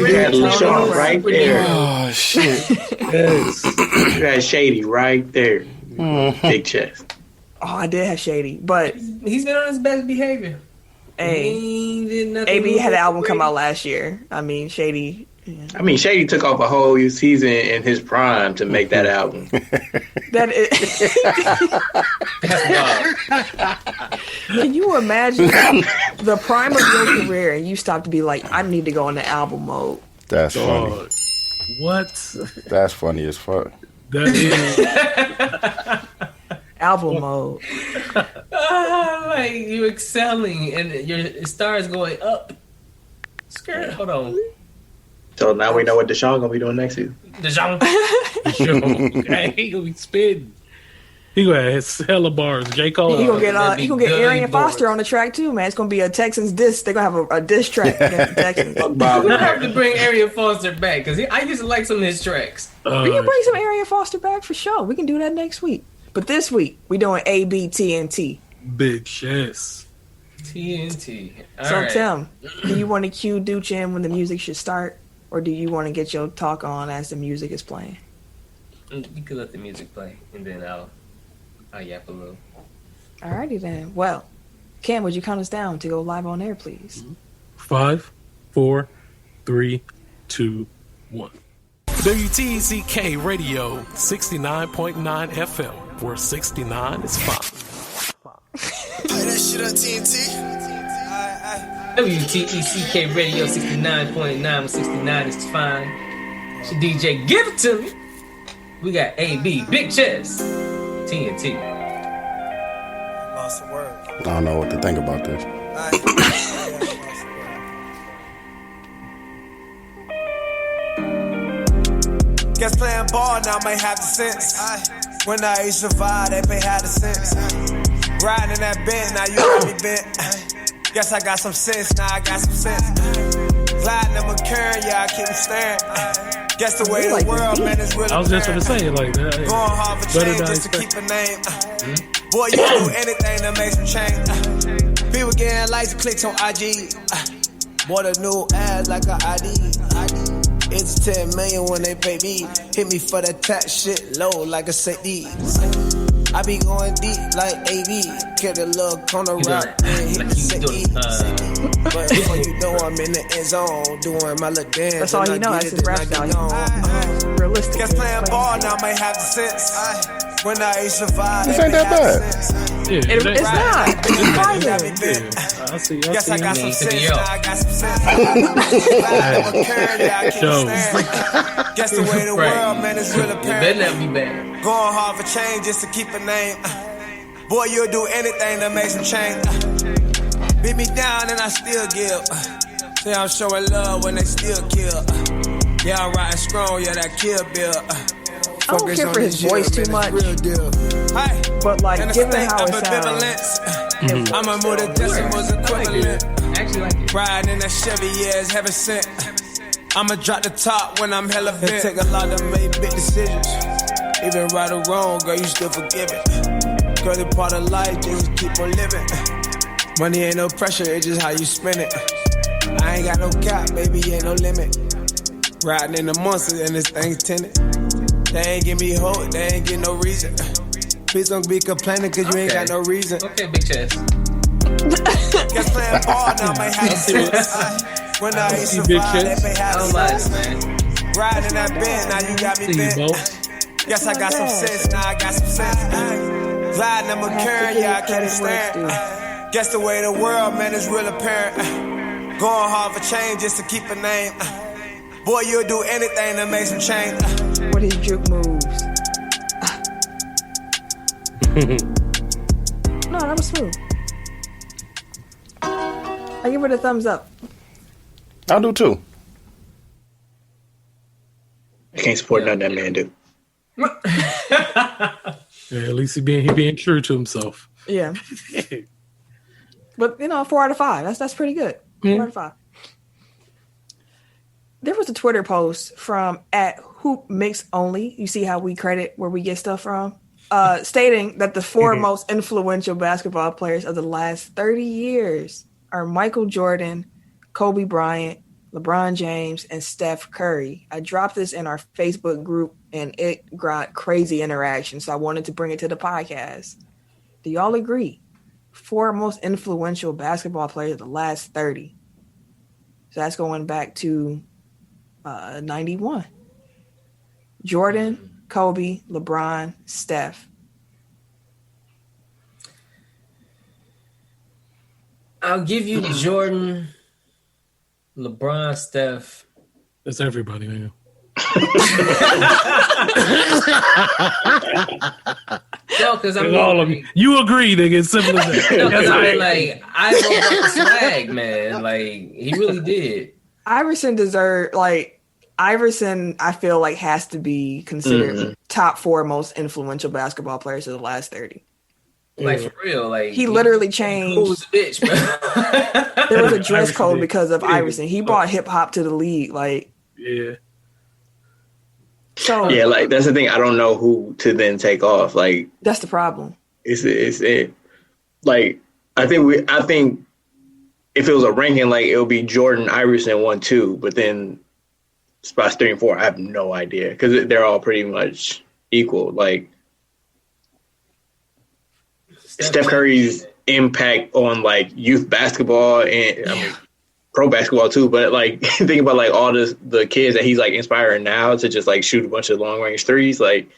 had LaShawn right there. Oh, shit. Yes. You had Shady right there. Big Chest. Oh, I did have Shady, but he's been on his best behavior. Hey, AB had an album come out last year. I mean, Shady. Yeah. I mean, Shady took off a whole season in his prime to make that album. That is. Can you imagine the prime of your career and you stop to be like, I need to go into album mode? That's funny. What? That's funny as fuck. That is. Album mode. Like you excelling and your stars going up. Skirt, hold on. So now we know what Deshaun gonna be doing next season. Deshaun. Hey, he gonna be spitting. He gonna have hella bars. J. Cole. He gonna get Arian Foster on the track too, man. It's gonna be a Texans diss. They're gonna have a diss track against the Texans. We're gonna have to bring Arian Foster back because I used to like some of his tracks. We can bring some Arian Foster back for sure. We can do that next week. But this week we doing ABTNT. Big Chess. TNT. So right. Tim, do you want to cue Dooch in when the music should start, or do you want to get your talk on as the music is playing? You can let the music play, and then I'll yap a little. Alrighty then. Well, Cam, would you count us down to go live on air, please? 5, 4, 3, 2, 1. WTZK Radio 69.9 FM, where 69 is fine. Play that shit on TNT. WTECK Radio 69.9, where 69 is fine. It's your DJ, give it to me. We got AB, Big Chest, TNT. Lost the word. I don't know what to think about this. Guess playing ball now may have the sense. When I used to survive, they pay had the sense. Riding in that bent, now you got me bent. Guess I got some sense, now I got some sense. Gliding in my current, yeah, I keep them staring. Guess the way the world, man, is really. I was just gonna say like that. Going hard for change just to keep a name. Boy, you do anything that makes me change. People getting likes and clicks on IG. Bought a new ad like a ID. It's 10 million when they pay me. Hit me for that tax shit low like a CD. I be going deep like AB. Get a little corner route and hit the city. But before you know I'm in the end zone doing my little dance. That's all you know. That's his rap style. Realistic. Guess playing ball now may have the sense. When I used to survive, this ain't that bad. Yeah, it's not. It's private. I see. Guess I got some sense. I got some sense. Guess the way the world, man, is real apparent. Better not be bad. Going hard for change just to keep a name. Boy, you'll do anything to make some change. Beat me down and I still give. Say I'm showing love when they still kill. Yeah, I'm riding strong, yeah, that kill bill. I don't care for his voice too much, but like given how it sounds, I'ma move the decimals equivalent. Actually, like it. Riding in that Chevy, yeah, it's heaven sent. I'ma drop the top when I'm hella bent. It take a lot to make big decisions. Even right or wrong, girl, you still forgive it. Girl, the part of life, just keep on living. Money ain't no pressure, it's just how you spend it. I ain't got no cap, baby, ain't no limit. Riding in the monster and this thing's tinted. They ain't give me hope, they ain't get no reason. Please don't be complaining cause you ain't got no reason. Okay, big chest. Guess playing ball now might have sense. When I ain't survive, they may I have don't lie, sense. man. Riding that bend, now you got me bent. Guess I got some sense, now I got some sense. Gliding, I'm a current, yeah, I can't stand. Guess the way the world, man, is real apparent. Going hard for change just to keep a name. Boy, you'll do anything to make some change. what his juke moves. No, that was smooth. I give it a thumbs up. I do too. I can't support nothing that man do. Yeah, at least he being true to himself. Yeah. But 4 out of 5. That's pretty good. 4 out of 5. There was a Twitter post from @HoopMixOnly. You see how we credit where we get stuff from? Stating that the 4 most influential basketball players of the last 30 years are Michael Jordan, Kobe Bryant, LeBron James, and Steph Curry. I dropped this in our Facebook group and it got crazy interaction, so I wanted to bring it to the podcast. Do y'all agree? 4 most influential basketball players of the last 30. So that's going back to 91. Jordan, Kobe, LeBron, Steph. I'll give you Jordan, LeBron, Steph. That's everybody, man. No, because I mean, all of you. You agree, nigga. It's simple as that. No, because I mean, like, I wrote the swag, man. Like, he really did. Iverson I feel like has to be considered top 4 most influential basketball players of the last 30. Like, for real. Like, he literally changed. Cool as a bitch, bro. There was a dress code because of Iverson. He brought hip hop to the league. Like, yeah. So Yeah, like that's the thing. I don't know who to then take off. Like that's the problem. it's like I think if it was a ranking, like it would be Jordan, Iverson 1, 2, but then spots 3 and 4, I have no idea because they're all pretty much equal. Like Steph Curry's impact on like youth basketball and I mean pro basketball too, but like think about like all the kids that he's like inspiring now to just like shoot a bunch of long range threes. Like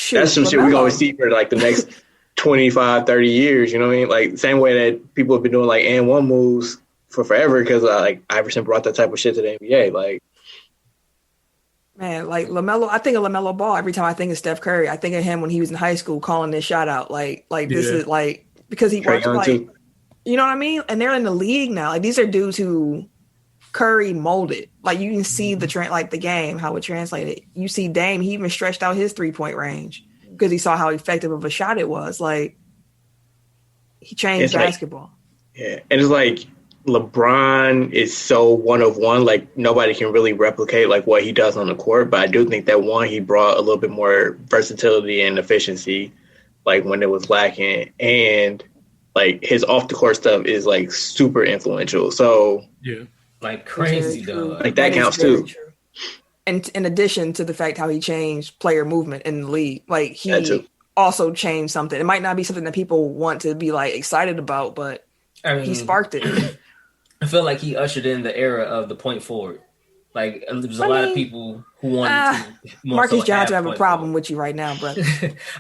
that's some shit we're gonna see for like the next 25, 30 years, you know what I mean? Like same way that people have been doing like and one moves for forever because like Iverson brought that type of shit to the NBA. Like man, like LaMelo, I think of LaMelo Ball every time I think of Steph Curry. I think of him when he was in high school calling this shot out. Like this is like because he works like too. You know what I mean? And they're in the league now. Like these are dudes who Curry molded. Like you can see the the game, how it translated. You see Dame, he even stretched out his 3-point range because he saw how effective of a shot it was. Like he changed basketball. Yeah. And it's like LeBron is so one of one, like nobody can really replicate like what he does on the court. But I do think that he brought a little bit more versatility and efficiency, like when it was lacking. And like his off the court stuff is like super influential. So yeah, like crazy though. Like that counts too. True. And in addition to the fact how he changed player movement in the league, like he also changed something. It might not be something that people want to be like excited about, but I mean, he sparked it. I feel like he ushered in the era of the point forward. Like there was a lot of people who wanted to. Marcus Johnson have a problem with you right now, brother.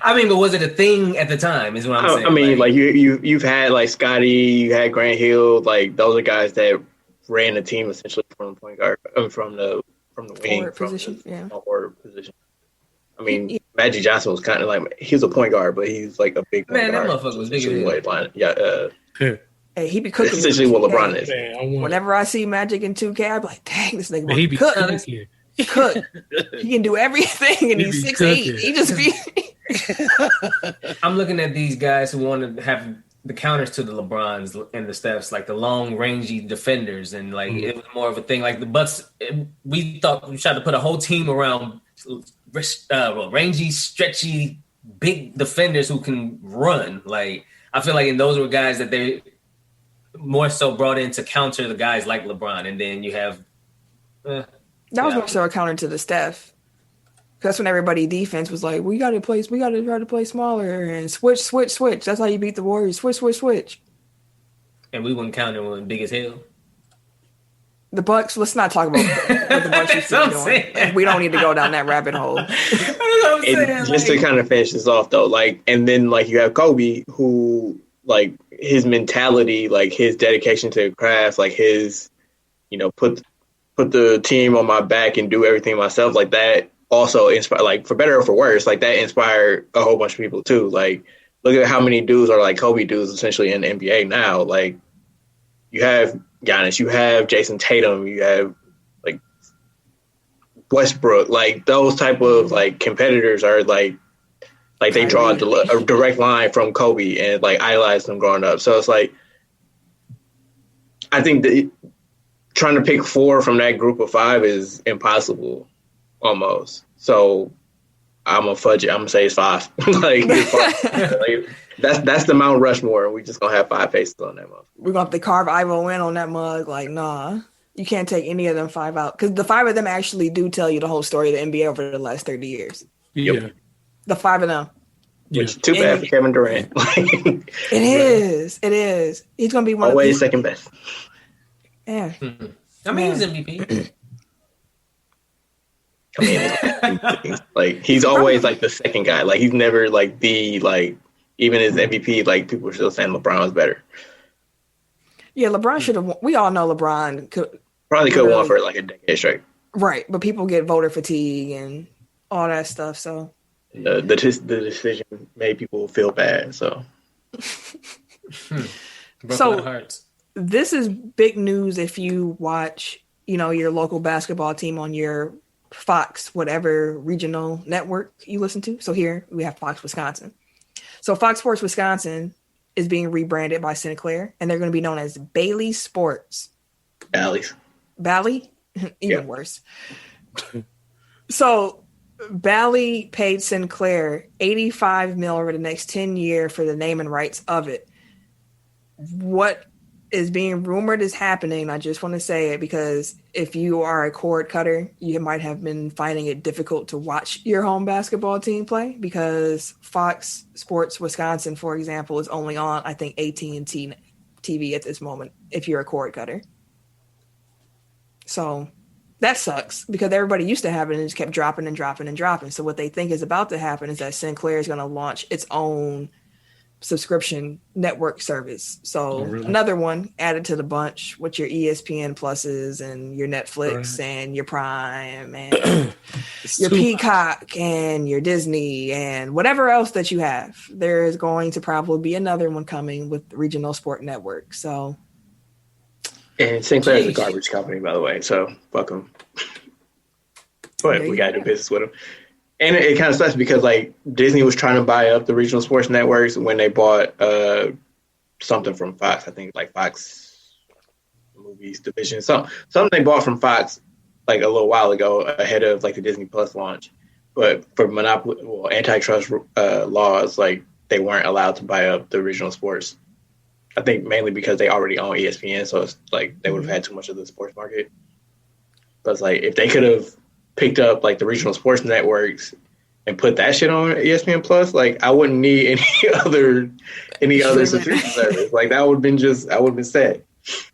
I mean, but was it a thing at the time? Is what I'm saying. I mean, like you've had like Scotty, you had Grant Hill, like those are guys that ran the team essentially from the point guard, from the wing, forward position. Yeah, forward position. I mean, Magic Johnson was kind of like he was a point guard, but he's like a big point Man, guard. that motherfucker was big as hell. Yeah, Hey, he be cooking. essentially what LeBron is. Man, Whenever I see Magic in 2K, I'm like, dang, this nigga he be cook. cooking. Cook. He can do everything, and He he's be 6'8". cooking. He just be. I'm looking at these guys who want to have the counters to the LeBrons and the Stephs, like the long, rangy defenders, and like it was more of a thing. Like the Bucks, we thought we tried to put a whole team around rangy, stretchy, big defenders who can run. Like I feel like, and those were guys that they more so brought in to counter the guys like LeBron, and then you have. That was more so a counter to the Steph. That's when everybody defense was like, we got to try to play smaller and switch. That's how you beat the Warriors. Switch. And we wouldn't count them big as hell. The Bucks. Let's not talk about what the Bucks used to be doing. We don't need to go down that rabbit hole. Just to kind of finish this off though, like, and then like you have Kobe, who like his mentality, like his dedication to the craft, like his, put the team on my back and do everything myself, like that. Also inspire, like for better or for worse, like that inspired a whole bunch of people too. Like, look at how many dudes are like Kobe dudes essentially in the NBA now. Like, you have Giannis, you have Jason Tatum, you have like Westbrook, like those type of like competitors are like they draw a direct line from Kobe and like idolize them growing up. So it's like, I think that trying to pick 4 from that group of 5 is impossible. Almost. So I'm gonna fudge it. I'm gonna say it's 5. Like, that's the Mount Rushmore. We just gonna have 5 faces on that mug. We're gonna have to carve Ivo in on that mug. Like, nah, you can't take any of them 5 out because the 5 of them actually do tell you the whole story of the NBA over the last 30 years. Yeah. Yep. The 5 of them. Which too bad for Kevin Durant. It is. He's gonna be one always of second best. Yeah. I mean, he's MVP. Like he's always like the second guy. Like he's never like the like even his MVP. Like people are still saying LeBron was better. Yeah, LeBron should have. We all know LeBron could have won for like a decade straight. Right, but people get voter fatigue and all that stuff. So the decision made people feel bad. So this is big news if you watch, your local basketball team on your Fox, whatever regional network you listen to. So here we have Fox Wisconsin. So Fox Sports Wisconsin is being rebranded by Sinclair, and they're going to be known as Bailey Sports. Bally? Even worse. So Bally paid Sinclair $85 million over the next 10 years for the name and rights of it. What is being rumored is happening. I just want to say it because if you are a cord cutter, you might have been finding it difficult to watch your home basketball team play because Fox Sports Wisconsin, for example, is only on, I think, AT&T TV at this moment if you're a cord cutter. So that sucks because everybody used to have it and it just kept dropping and dropping and dropping. So what they think is about to happen is that Sinclair is going to launch its own subscription network service. So another one added to the bunch with your ESPN Pluses and your Netflix and your Prime and your Peacock and your Disney and whatever else that you have. There is going to probably be another one coming with regional sport network. So, and Sinclair is a garbage company, by the way. So fuck them. But we got to do business with them. And it kind of sucks because like Disney was trying to buy up the regional sports networks when they bought something from Fox. I think like Fox Movies division. Something they bought from Fox like a little while ago ahead of like the Disney Plus launch. But for antitrust laws, like they weren't allowed to buy up the regional sports. I think mainly because they already own ESPN, so it's like they would have had too much of the sports market. But it's like if they could have picked up like the regional sports networks and put that shit on ESPN Plus, like I wouldn't need any other subscription service. Like that would have been sad.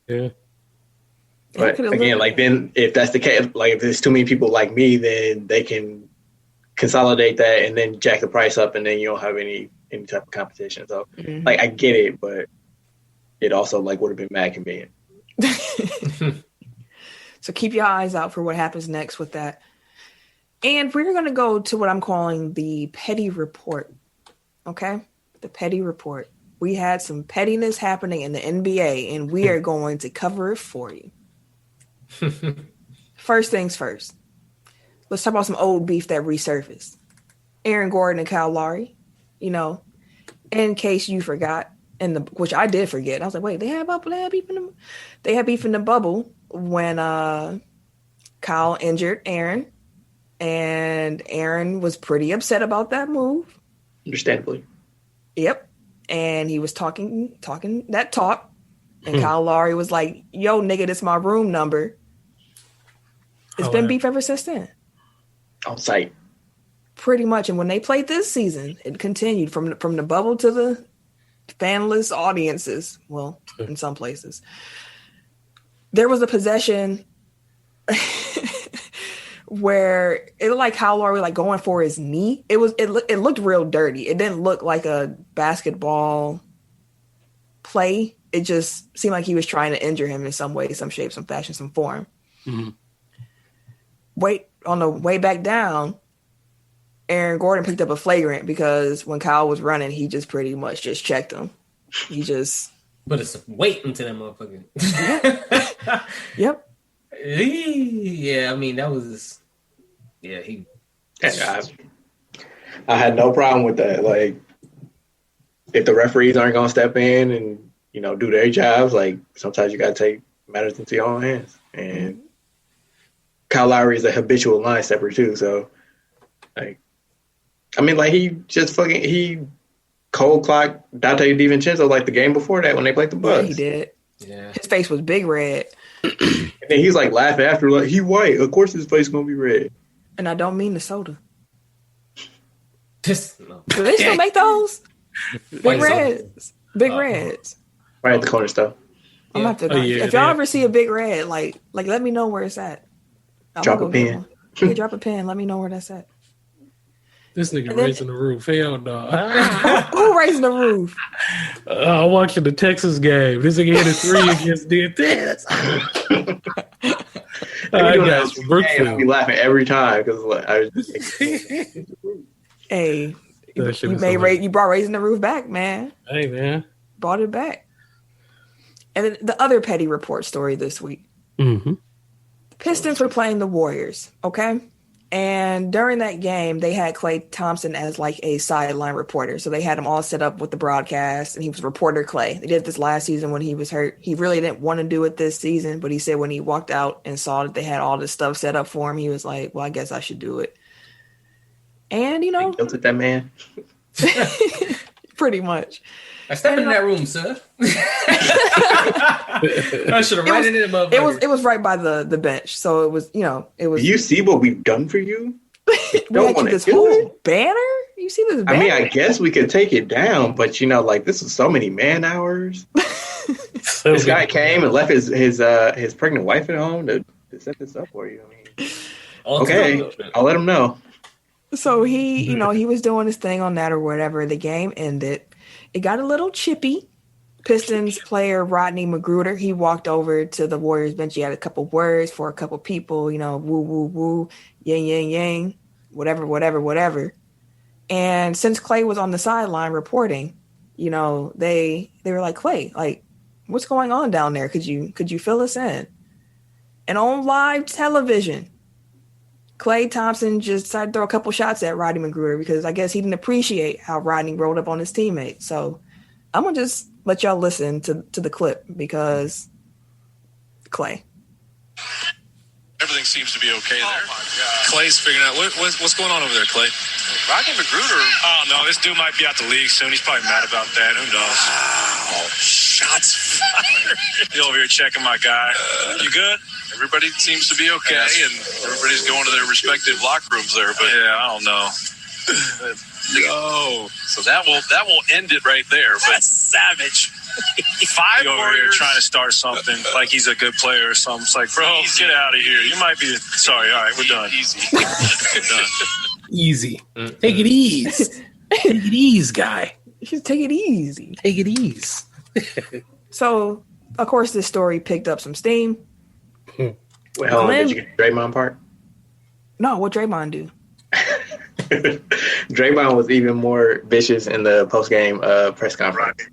Yeah. But again, like then if that's the case, like if there's too many people like me, then they can consolidate that and then jack the price up, and then you don't have any type of competition. So like I get it, but it also like would have been mad convenient. So keep your eyes out for what happens next with that. And we're going to go to what I'm calling the petty report. Okay? The petty report. We had some pettiness happening in the NBA, and we are going to cover it for you. First things first. Let's talk about some old beef that resurfaced. Aaron Gordon and Kyle Lowry. You know, in case you forgot, which I did forget. I was like, wait, they had beef in the bubble when Kyle injured Aaron. And Aaron was pretty upset about that move. Understandably. Yep. And he was talking that talk. And Kyle Lowry was like, yo, nigga, this my room number. It's been beef ever since then. On site. Pretty much. And when they played this season, it continued from the bubble to the fanless audiences. Well, in some places. There was a possession where it looked like Kyle Lowry like going for his knee. It looked real dirty. It didn't look like a basketball play. It just seemed like he was trying to injure him in some way, some shape, some fashion, some form. Mm-hmm. On the way back down, Aaron Gordon picked up a flagrant because when Kyle was running, he just pretty much just checked him. He just... But it's waiting to that motherfucker. Yep. Yeah, I mean, that was... Yeah, he... I had no problem with that. Like, if the referees aren't going to step in and, you know, do their jobs, like, sometimes you got to take matters into your own hands. And Kyle Lowry is a habitual line stepper, too. So, like, I mean, like, he cold clocked Dante DiVincenzo, like, the game before that when they played the Bucks. Yeah, he did. Yeah. His face was big red. And then he's, like, laughing after, like, he white. Of course his face going to be red. And I don't mean the soda. No. Do they still make those? Big Reds. Big Reds. Right at the corner stuff. I'm gonna have to if y'all ever see a Big Red, like let me know where it's at. Drop a pin. Yeah, drop a pin. Let me know where that's at. This nigga raising the roof. Hell no. Who raising the roof? I'm watching the Texas game. This nigga hit a 3 against the Texas. I'll be laughing every time because hey, you brought raising the roof back, man. Hey, man, brought it back. And then the other petty report story this week. Mm-hmm. The Pistons were playing the Warriors, okay? And during that game, they had Klay Thompson as like a sideline reporter. So they had him all set up with the broadcast, and he was reporter Klay. They did this last season when he was hurt. He really didn't want to do it this season, but he said when he walked out and saw that they had all this stuff set up for him, he was like, well, I guess I should do it. And, you know. Guilt at that man. Pretty much. I stepped in that room, sir. I should have right in it, motherfucker. It was right by the bench, so it was, you know, it was. Do you see what we've done for you? We got you this whole banner. You see this banner? I mean, I guess we could take it down, but you know, like this is so many man hours. This guy came and left his pregnant wife at home to set this up for you. I mean, okay, I'll let him know. So he, you know, he was doing his thing on that or whatever. The game ended. It got a little chippy. Pistons player Rodney Magruder, he walked over to the Warriors bench. He had a couple words for a couple people, you know, woo, woo, woo, yang, yang, yang, whatever, whatever, whatever. And since Klay was on the sideline reporting, you know, they were like, Klay, like, what's going on down there? Could you fill us in? And on live television, Klay Thompson just decided to throw a couple shots at Rodney Magruder because I guess he didn't appreciate how Rodney rolled up on his teammate. So I'm going to just let y'all listen to the clip because Klay. Everything seems to be okay there. Oh, my God. Klay's figuring out what's going on over there, Klay. Rodney Magruder. Oh, no, this dude might be out the league soon. He's probably mad about that. Who knows? Wow. Shots fired. He's over here checking my guy. You good? Everybody seems to be okay, and everybody's going to their respective locker rooms there. But yeah, I don't know. No. So that will end it right there. But that's savage. 5 over Warriors. Here trying to start something like he's a good player or something. It's like, bro, easy. Get out of here. You might be sorry. All right, we're done. Easy. We're done. Easy. Take it easy. Take it easy, guy. Just take it easy. Take it easy. So, of course, this story picked up some steam. Well, did you get the Draymond part? No, what Draymond do? Draymond was even more vicious in the post-game press conference.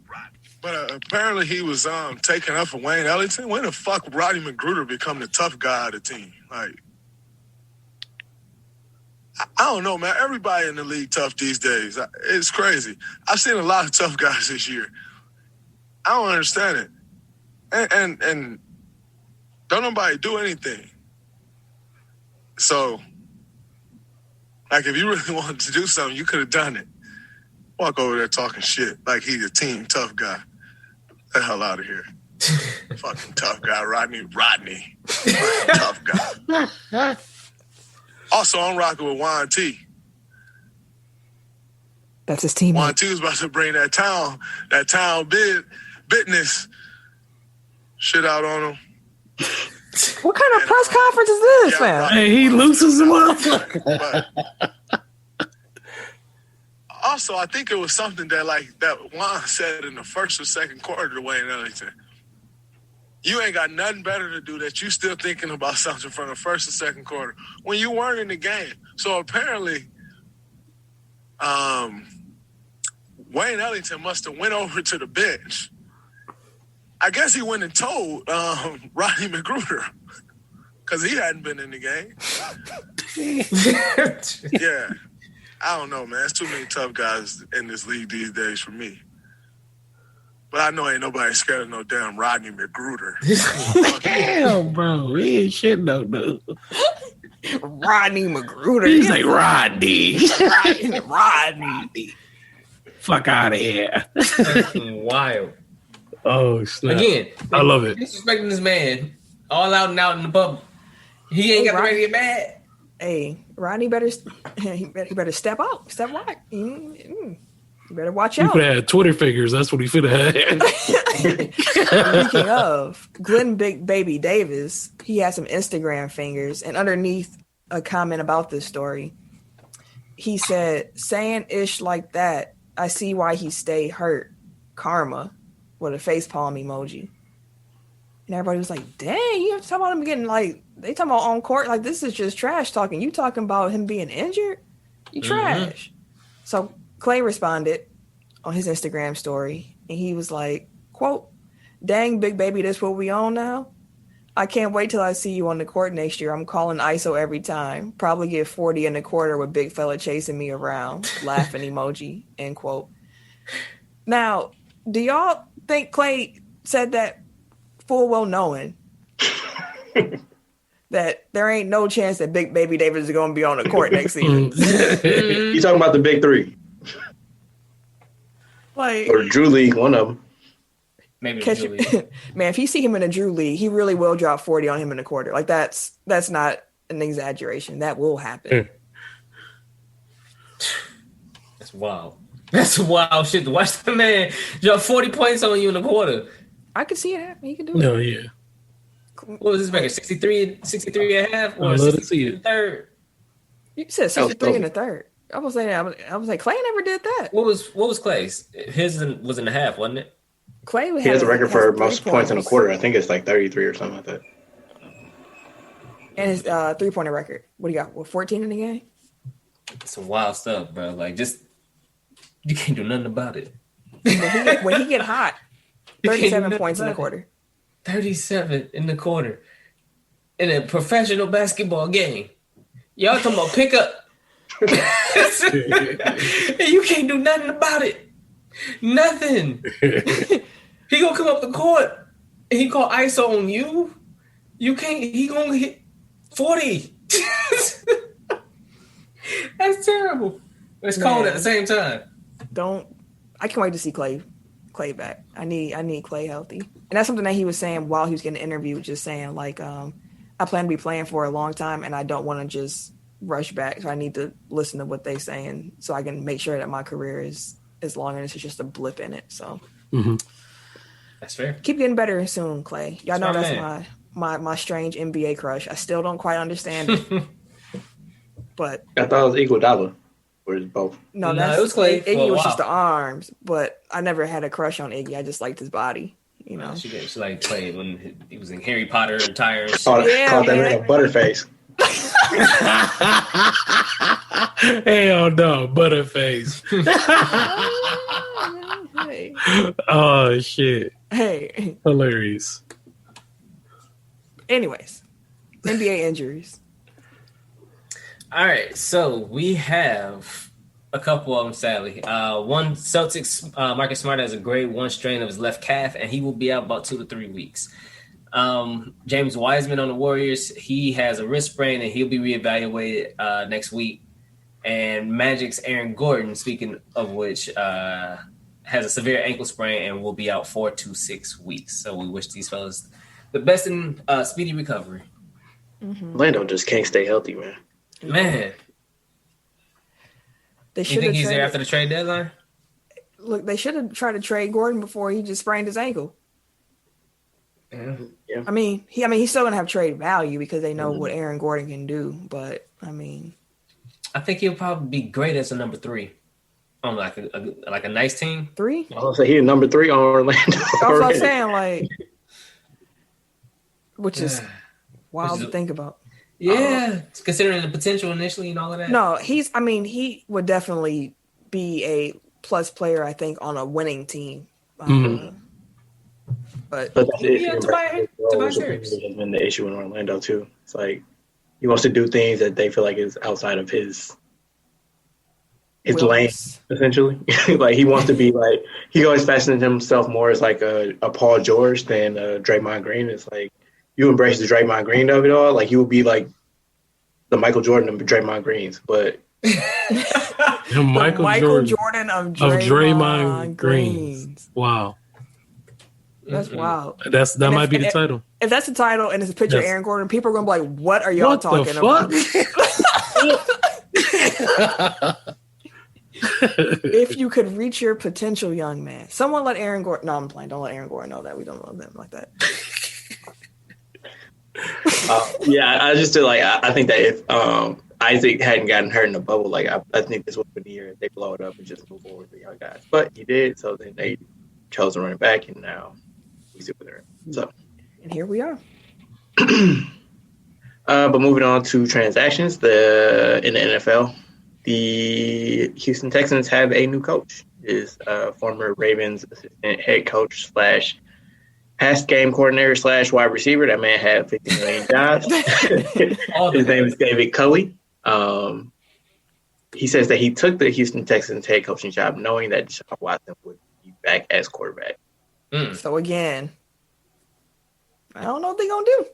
But apparently he was taking up for Wayne Ellington. When the fuck Rodney McGruder become the tough guy of the team? Like, I don't know, man. Everybody in the league tough these days. It's crazy. I've seen a lot of tough guys this year. I don't understand it. And don't nobody do anything. So, like, if you really wanted to do something, you could have done it. Walk over there talking shit like he's a team tough guy. Get the hell out of here. Fucking tough guy, Rodney. Tough guy. Also, I'm rocking with Juan T. That's his team. Juan T was about to bring that town business shit out on him. What kind of press conference is this, man? Hey, he loses him up. Also, I think it was something that Juan said in the first or second quarter to Wayne Ellington. You ain't got nothing better to do that you still thinking about something from the first or second quarter when you weren't in the game. So apparently, Wayne Ellington must have went over to the bench. I guess he went and told Rodney McGruder because he hadn't been in the game. Yeah. I don't know, man. There's too many tough guys in this league these days for me. But I know ain't nobody scared of no damn Rodney McGruder. Damn, bro. He ain't shit no dude. Rodney McGruder. He's like, Rodney. Rodney. Fuck out of here. Wild. Oh, snap. Again, I love it. Disrespecting this man all out and out in the public. He ain't got the right to get mad. Hey, Rodney better step out. Step right. You better watch out. He could have had Twitter figures. That's what he should have had. Speaking of, Glenn Big Baby Davis, he had some Instagram fingers, and underneath a comment about this story, he said, saying ish like that, I see why he stayed hurt. Karma, with a facepalm emoji. And everybody was like, dang, you have to talk about him getting like, they talking about on court, like this is just trash talking. You talking about him being injured? You trash. So Clay responded on his Instagram story, and he was like, quote, dang, big baby, this what we on now? I can't wait till I see you on the court next year. I'm calling ISO every time. Probably get 40 in the quarter with big fella chasing me around. Laughing emoji, end quote. Now, do y'all think Clay said that full well knowing that there ain't no chance that Big Baby Davis is going to be on the court next season? You talking about the big three? Like, or Drew League, one of them. Maybe man, if you see him in a Drew League, he really will drop 40 on him in a quarter. Like that's not an exaggeration. That will happen. That's wild. That's wild shit to watch the man drop 40 points on you in a quarter. I could see it happen. He could do it. No, yeah. What was this record? 63 and a half? Or 63 in the third? You said 63 in the third. I was like, Clay never did that. What was Clay's? His was in the half, wasn't it? Clay he has a record for most points in a quarter. I think it's like 33 or something like that. And his 3-pointer record. What do you got? What, 14 in the game? Some wild stuff, bro. Like, just you can't do nothing about it. When he get hot, 37 points in the quarter. 37 in the quarter in a professional basketball game. Y'all talking about pickup. And you can't do nothing about it. Nothing. He gonna come up the court and he call ISO on you. You can't. He gonna hit 40. That's terrible. It's cold at the same time. I can't wait to see Clay back. I need Clay healthy. And that's something that he was saying while he was getting interviewed, just saying like, I plan to be playing for a long time and I don't want to just rush back. So I need to listen to what they're saying so I can make sure that my career is as long as it's just a blip in it. So that's fair. Keep getting better soon, Clay. Y'all know that's my strange NBA crush. I still don't quite understand it. But I thought it was Iguodala. Or is it both? No, it was Clay. Iggy was just the arms, but I never had a crush on Iggy. I just liked his body. You know, she like Clay when he was in Harry Potter and Tires. Called that man a butterface. Hell no, Butterface. Hey. Oh shit. Hey. Hilarious. Anyways, NBA injuries. All right, so we have a couple of them, sadly. One, Celtics, Marcus Smart has a grade 1 strain of his left calf, and he will be out about 2 to 3 weeks. James Wiseman on the Warriors, he has a wrist sprain, and he'll be reevaluated next week. And Magic's Aaron Gordon, speaking of which, has a severe ankle sprain and will be out 4 to 6 weeks. So we wish these fellas the best in speedy recovery. Orlando just can't stay healthy, man. Man. They You should think have he's there traded. after the trade deadline? Look, they should have tried to trade Gordon before he just sprained his ankle. Yeah. I mean, he's still gonna have trade value because they know what Aaron Gordon can do. But I mean, I think he'll probably be great as a number 3 on like a nice team. 3. I was say he's number 3 on Orlando. That's what I'm already. saying. Like, which is wild to think about. Yeah, considering the potential initially and all of that. No, he would definitely be a plus player, I think, on a winning team. But But that's the Yeah, issue. Tobias Harris. Has been the issue in Orlando too. It's like he wants to do things that they feel like is outside of his lane, Willis. essentially. Like he wants to be like he always fascinates himself more as like a Paul George than Draymond Green. It's like you embrace the Draymond Green of it all. Like you will be like the Michael Jordan of Draymond Greens, but Michael Jordan of Draymond Greens. Greens. Wow. That's wild. That And might be the if- title. If that's the title and it's a picture of Yes. Aaron Gordon, people are gonna be like, "What are y'all What the talking about?" If you could reach your potential, young man, someone let Aaron Gordon. No, I'm playing. Don't let Aaron Gordon know that. We don't love them like that. yeah, I just feel like I think that if Isaac hadn't gotten hurt in the bubble, like I think this would have been the year they blow it up and just move forward with the young guys. But he did, so then they chose to run it back, and now we see what they're in. So, And here we are. but moving on to transactions, in the NFL, the Houston Texans have a new coach. Is former Ravens assistant head coach / pass game coordinator / wide receiver. That man had 50 million jobs. His name is David Culley. He says that he took the Houston Texans head coaching job knowing that Deshaun Watson would be back as quarterback. So again, I don't know what they're gonna do.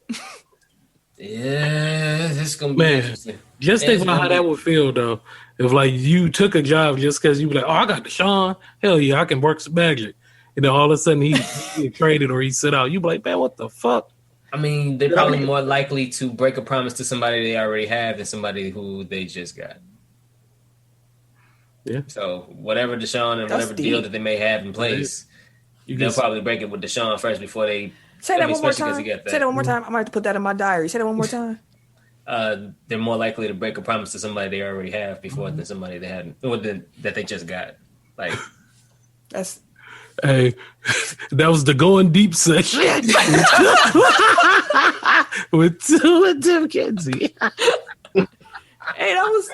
Yeah, this is gonna be Man, interesting. just think about how that would feel though. If like you took a job just because you were like, oh, I got Deshaun, hell yeah, I can work some magic. And then all of a sudden he get traded or he sit out. You be like, man, what the fuck? I mean, they're probably more likely to break a promise to somebody they already have than somebody who they just got. Yeah. So whatever Deshaun and That's whatever deal deep. that they may have in place, they'll probably break it with Deshaun first before they. Say that I mean, one more especially 'cause time. he got that. Say that one more time. I might have to put that in my diary. Say that one more time. They're more likely to break a promise to somebody they already have before than somebody they hadn't or that they just got. Like That's Hey, that was the going deep section with Tim Kenzie. hey, that was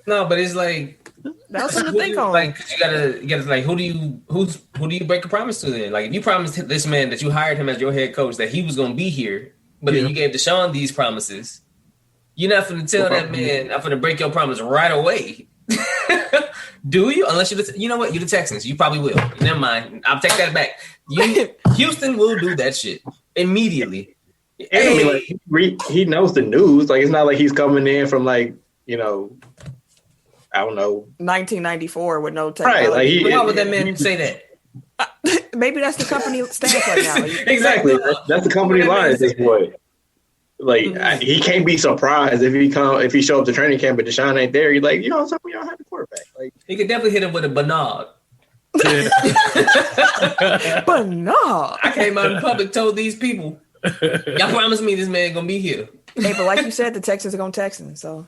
but it's like something to think on. like you gotta like who do you break a promise to then? Like if you promised this man that you hired him as your head coach that he was gonna be here, but then you gave Deshaun these promises, you're not gonna tell that man I'm gonna break your promise right away. Do you? Unless you know what? You're the Texans. You probably will. Never mind. I'll take that back. Houston will do that shit immediately. And I mean, like he knows the news. Like it's not like he's coming in from like I don't know, 1994 with no technology. right? Like Why would that man say that? Maybe that's the company stance right now. Exactly. That's the company line at this point. Like he can't be surprised if he show up to training camp and Deshaun ain't there. He's like, so we don't have a quarterback. Like He could definitely hit him with a Bernard. But no. I came out in public, told these people, y'all promised me this man gonna be here. Hey, but like you said, the Texans are going to Texans. So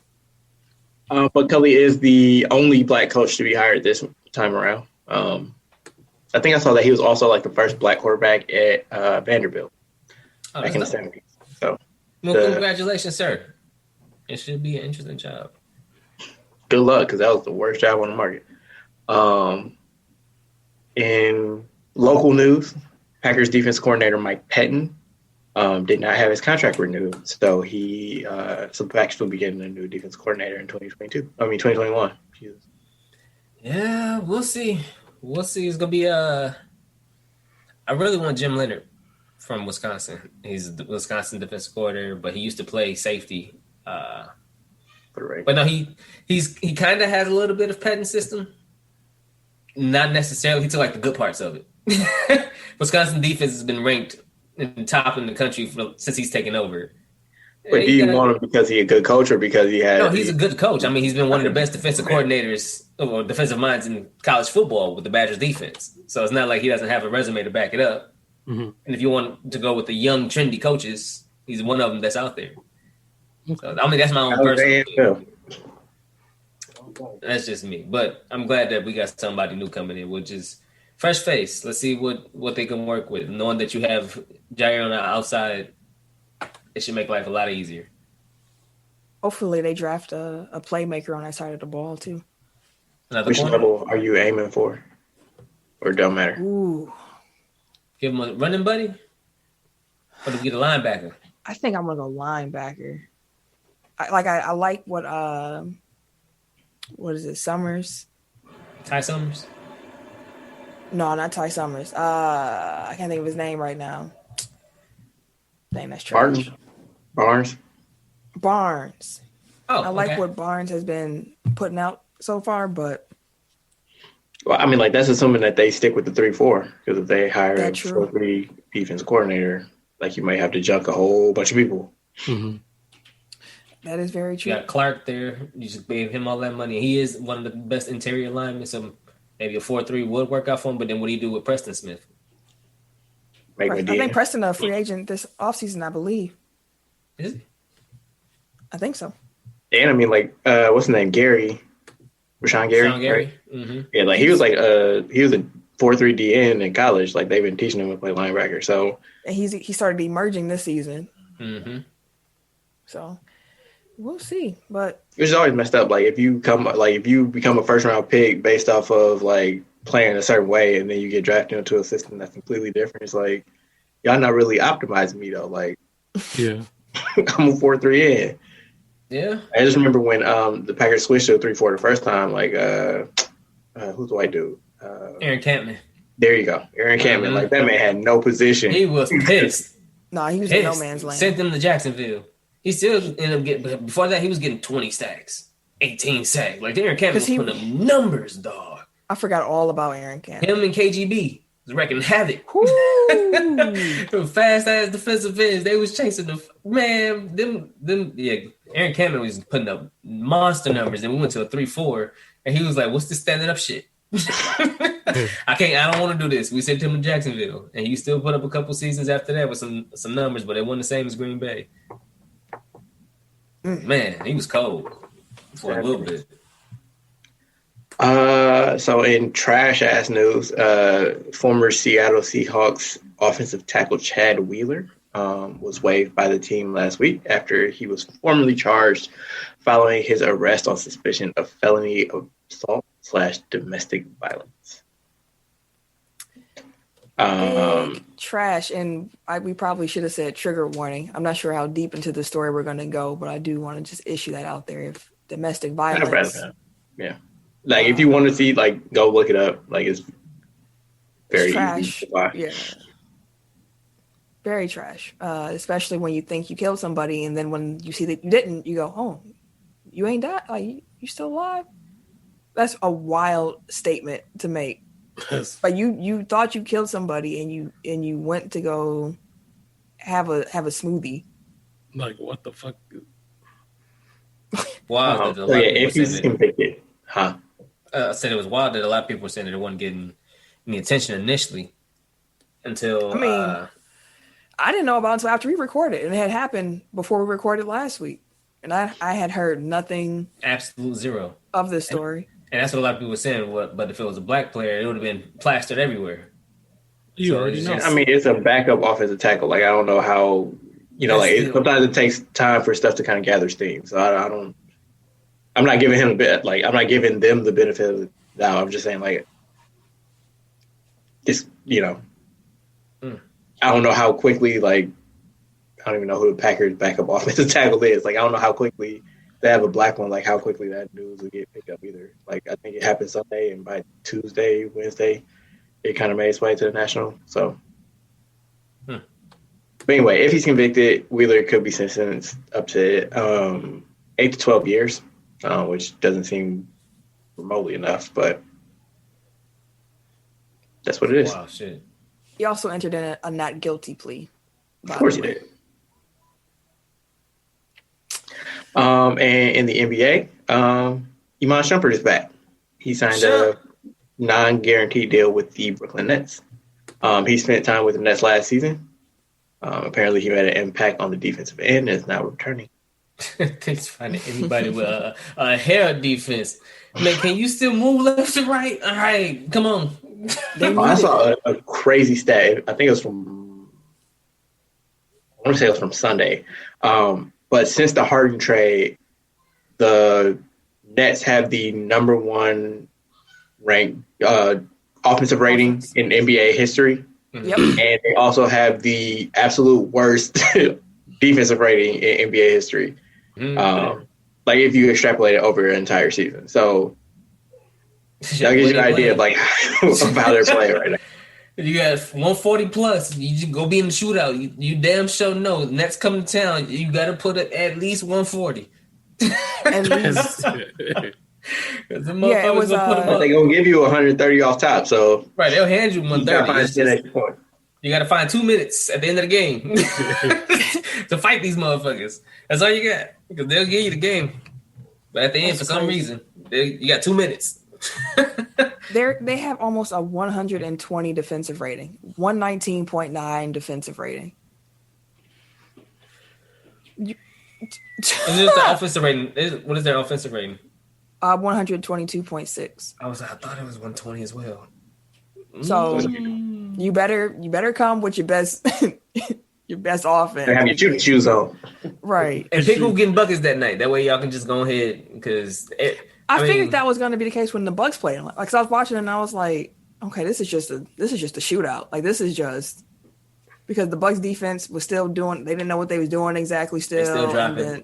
but Cully is the only black coach to be hired this time around. I think I saw that he was also like the first black quarterback at Vanderbilt back in the 70s. So Well, congratulations, sir. It should be an interesting job. Good luck, because that was the worst job on the market. In local news, Packers defense coordinator Mike Pettin did not have his contract renewed, so the Packers will be getting a new defense coordinator in 2021. Jesus. Yeah, we'll see. It's gonna be I really want Jim Leonard from Wisconsin. He's the Wisconsin defensive coordinator, but he used to play safety. But no, he kind of has a little bit of Pettin's system. Not necessarily. He took like the good parts of it. Wisconsin defense has been ranked in the top in the country since he's taken over. But do you want him because he's a good coach or because he had? No, he's a good coach. I mean, he's been one of the best defensive coordinators or defensive minds in college football with the Badgers defense. So it's not like he doesn't have a resume to back it up. Mm-hmm. And if you want to go with the young, trendy coaches, he's one of them that's out there. So, I mean, that's my own personal opinion. That's just me. But I'm glad that we got somebody new coming in, which is fresh face. Let's see what they can work with. Knowing that you have Jair on the outside, it should make life a lot easier. Hopefully they draft a playmaker on that side of the ball, too. Which level are you aiming for? Or don't matter? Ooh. Give him a running buddy? Or do we get a linebacker? I think I'm going to go linebacker. I like what is it, Summers? Ty Summers? No, not Ty Summers. I can't think of his name right now. Dang, that's trash. Barnes. Oh, I like what Barnes has been putting out so far, but well, I mean, like that's assuming that they stick with the 3-4 because if they hire a 4-3 defense coordinator, like you might have to junk a whole bunch of people. Mm-hmm. That is very true. You got Clark there. You just gave him all that money. He is one of the best interior linemen, so maybe a 4-3 would work out for him. But then what do you do with Preston Smith? I think Preston a free agent this offseason, I believe. Is he? I think so. And I mean, like, what's his name? Rashawn Gary. Right? Mm-hmm. Yeah, like he was a 4-3 DN in college. Like they've been teaching him to play linebacker. So and he started emerging this season. Mm-hmm. So we'll see. But it's always messed up. Like if you become a first round pick based off of like playing a certain way, and then you get drafted into a system that's completely different. It's like y'all not really optimizing me though. Like, yeah, I'm a 4-3 in. Yeah, I just remember when the Packers switched to a 3-4 the first time. Like, who's the white dude? Aaron Campman. There you go, Aaron Campman. Mm-hmm. Like that man had no position. He was pissed. He was in no man's land. Sent them to Jacksonville. He still ended up getting. But before that, he was getting 20 sacks, 18 sacks. Like Aaron Campman was putting up numbers, dog. I forgot all about Aaron Campman. Him and KGB was wrecking havoc. Fast ass defensive ends. They was chasing the man. Them. Yeah, Aaron Campman was putting up monster numbers. Then we went to a 3-4, and he was like, "What's this standing up shit?" I don't want to do this. We sent him to Jacksonville, and he still put up a couple seasons after that with some numbers, but it wasn't the same as Green Bay. Man, he was cold for a little bit. So in trash ass news, former Seattle Seahawks offensive tackle Chad Wheeler was waived by the team last week after he was formally charged following his arrest on suspicion of felony assault / domestic violence. Trash, and we probably should have said trigger warning. I'm not sure how deep into the story we're going to go, but I do want to just issue that out there. If domestic violence, yeah, like if you want to see, like, go look it up. Like it's very trash. Easy to buy. Yeah, very trash. Especially when you think you killed somebody, and then when you see that you didn't, you go, "Oh, you ain't died? Like you still alive?" That's a wild statement to make. But you thought you killed somebody and you went to go have a smoothie. Like what the fuck? Wow. If he's convicted, huh? I said it was wild that a lot of people were saying that it wasn't getting any attention initially until. I mean, I didn't know about it until after we recorded, and it had happened before we recorded last week, and I had heard nothing, absolute zero of this story. And that's what a lot of people were saying. But if it was a black player, it would have been plastered everywhere. You already know. I mean, it's a backup offensive tackle. Like, I don't know how sometimes it takes time for stuff to kind of gather steam. So I'm not giving him I'm not giving them the benefit of the doubt. I'm just saying I don't know how quickly, I don't even know who the Packers' backup offensive tackle is. I don't know how quickly they have a black one, how quickly that news will get picked up either. I think it happened Sunday, and by Tuesday, Wednesday, it kind of made its way to the National. So, But anyway, if he's convicted, Wheeler could be sentenced up to 8 to 12 years, which doesn't seem remotely enough, but that's what it is. Wow, shit. He also entered in a not guilty plea. Of course he did. And in the NBA, Iman Shumpert is back. He signed a non-guaranteed deal with the Brooklyn Nets. He spent time with the Nets last season. Apparently, he made an impact on the defensive end and is now returning. Thanks for finding anybody with a hair defense. Man, can you still move left to right? All right, come on. I saw a crazy stat. I think it was from Sunday. But since the Harden trade, the Nets have the number one ranked offensive rating in NBA history. Yep. And they also have the absolute worst defensive rating in NBA history. If you extrapolate it over an entire season. So that gives you an idea of how they're playing right now. You got 140 plus. You just go be in the shootout. You damn sure know. Nets come to town. You got to put it at least 140. At least. It was. They're gonna give you 130 off top. So right, they'll hand you 130. Point. You got to find 2 minutes at the end of the game to fight these motherfuckers. That's all you got, because they'll give you the game. But at the end, for some reason, you got 2 minutes. They have almost a 120 defensive rating, 119.9 defensive rating. Is this the offensive rating? What is their offensive rating? 122.6. I thought it was 120 as well. So you better come with your best offense. They have your shooting shoes on, right? And pick who getting buckets that night. That way y'all can just go ahead, because I figured that was going to be the case when the Bucks played. Cause I was watching and I was like, okay, this is just a shootout. This is just because the Bucks defense was still doing. They didn't know what they was doing exactly. Still dropping. And then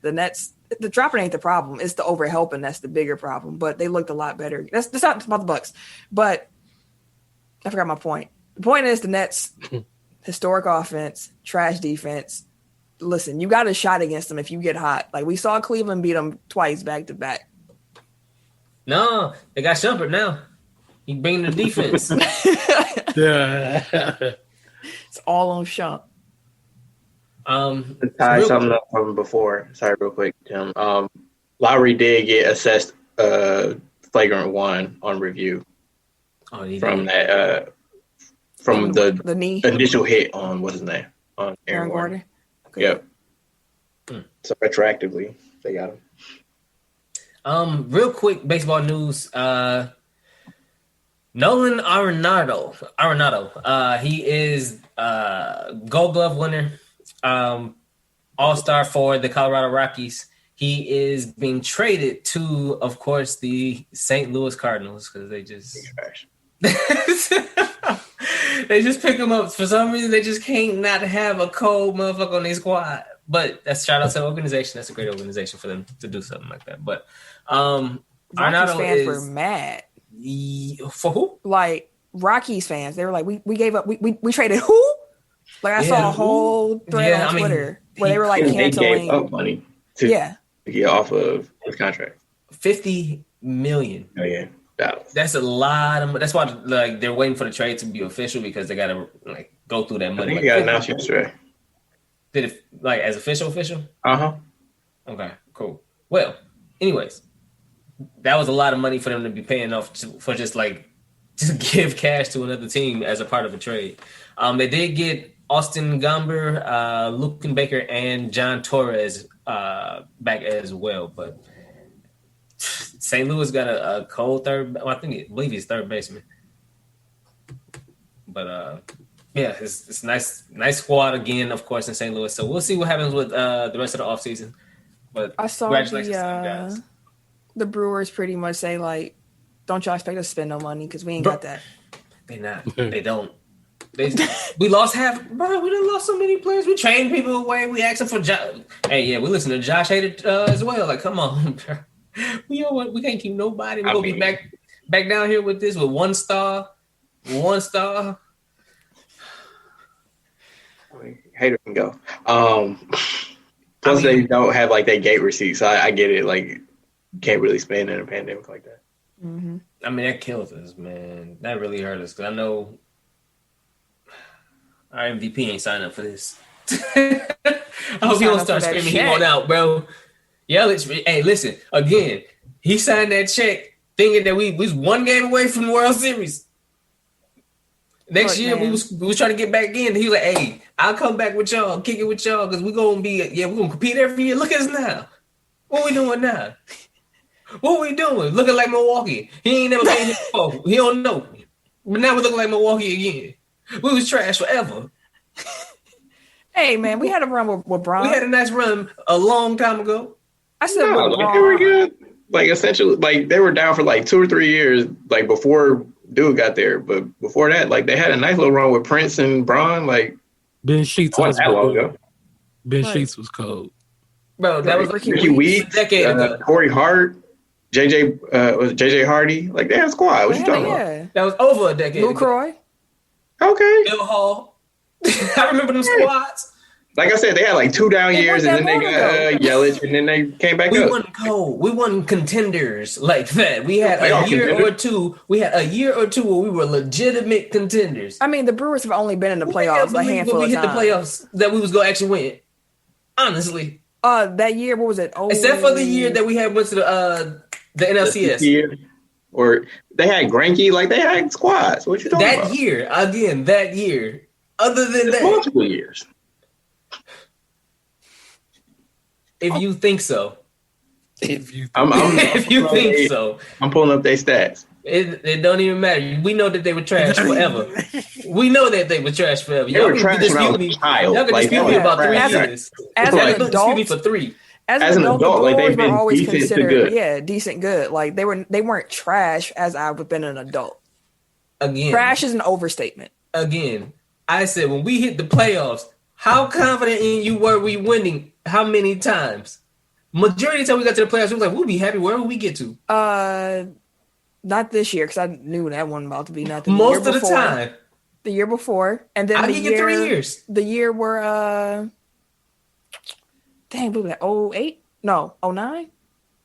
the Nets, the dropping ain't the problem. It's the overhelping that's the bigger problem. But they looked a lot better. That's not about the Bucks. But I forgot my point. The point is the Nets, historic offense, trash defense. Listen, you got a shot against them if you get hot. We saw Cleveland beat them twice back to back. No, they got Shumpert now. He bringing the defense. It's all on Shump. To tie something up from before. Sorry, real quick, Tim. Lowry did get assessed flagrant one on review from that from the knee initial hit on what's his name on Aaron Gordon. Okay. Yep. So retroactively, they got him. Real quick baseball news. Nolan Arenado. He is Gold Glove winner, All-Star for the Colorado Rockies. He is being traded to, of course, the St. Louis Cardinals, because they just they just pick him up. For some reason, they just can't not have a cold motherfucker on their squad. But that's shout out to the organization. That's a great organization for them to do something like that. But Rockies fans were mad. For who? Rockies fans. They were like, we gave up. We traded who? I saw a whole thread on Twitter where they were canceling. They gave up money to get off of his contract. $50 million. Oh yeah. That's a lot of money. That's why they're waiting for the trade to be official, because they gotta go through that money. I think it got announced yesterday. Did it as official? Uh-huh. Okay, cool. Well, anyways, that was a lot of money for them to be paying off for just give cash to another team as a part of a trade. They did get Austin Gomber, Luke Baker, and John Torres back as well, but St. Louis got a cold third. Well, I believe he's third baseman. But Yeah, it's nice squad again, of course, in St. Louis. So we'll see what happens with the rest of the offseason. But I saw congratulations to them guys. The Brewers pretty much say, like, don't y'all expect us to spend no money because we ain't got that. They not. They don't. We lost half. Bro, we done lost so many players. We trained people away. We asked them for Josh. Hey, yeah, we listen to Josh Hader as well. Like, come on, bro. You know what? We can't keep nobody. We're going to be back down here with this with 1 star. 1 star. Hater can go. Plus, they don't have like that gate receipt, so I get it. Like, can't really spend in a pandemic like that. Mm-hmm. I mean, that kills us, man. That really hurt us because I know our MVP ain't signed up for this. I hope you don't start screaming him on out, bro. Hey, listen, again, he signed that check thinking that we was 1 game away from the World Series. Next year, we was trying to get back in. He was like, hey, I'll come back with y'all, kick it with y'all, because we're going to compete every year. Look at us now. What we doing now? What we doing? Looking like Milwaukee. He ain't never been here before. He don't know. But now we're looking like Milwaukee again. We was trash forever. Hey, man, we had a run with Braun. We had a nice run a long time ago. I said they were good. Like, essentially, like, they were down for like 2 or 3 years, like, before dude got there, but before that, like, they had a nice little run with Prince and Braun. Like, Ben Sheets was that long ago. Ben Sheets was cold, bro. That was Ricky Weeks, a decade ago. Corey Hart, JJ Hardy. Like, they had a squad. What you talking about? That was over a decade. Luke Roy. Okay. Bill Hall. I remember them squads. Like I said, they had like 2 down years, and then they got Yelich, and then they came back up. We wasn't cold. We wasn't contenders like that. We had a year or two. We had a year or two where we were legitimate contenders. I mean, the Brewers have only been in the playoffs a handful of times. We hit the playoffs that we was going to actually win. Honestly. That year, what was it? Except for the year that we had went to the NLCS. Or they had Greinke, like they had squads. What you talking about? That year. Other than that. Multiple years. If you think so. If you think so. I'm pulling up their stats. It don't even matter. We know that they were trash forever. We know that they were trash forever. Y'all can dispute me. Y'all can dispute me about 3 years. As an adult, me for 3. As an adult, like they've been always considered, decent good. Like they weren't trash as I've been an adult. Again, trash is an overstatement. Again, I said when we hit the playoffs, how confident in you were we winning? How many times? Majority of the time we got to the playoffs, we was like, we'll be happy wherever we get to. Not this year because I knew that wasn't about to be nothing. Most of the time, the year before, and then I give you 3 years. The year where dang, what was that? 08? No, 09?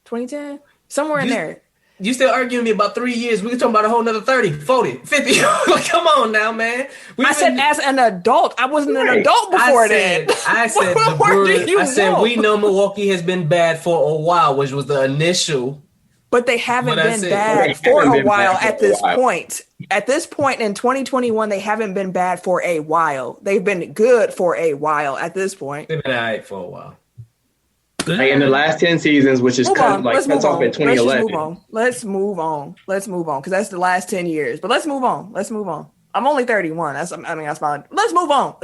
2010? Somewhere in there. You still arguing me about 3 years. We can talk about a whole nother 30, 40, 50. Come on now, man. I said as an adult. I wasn't an adult before that. I said the Brewers. I said we know Milwaukee has been bad for a while, which was the initial. But they haven't been bad for a while at this point. At this point in 2021, they haven't been bad for a while. They've been good for a while at this point. They've been all right for a while. Like in the last 10 seasons, which is cuts off in 2011. Let's move on because that's the last 10 years. But let's move on. I'm only 31. That's fine. Let's move on.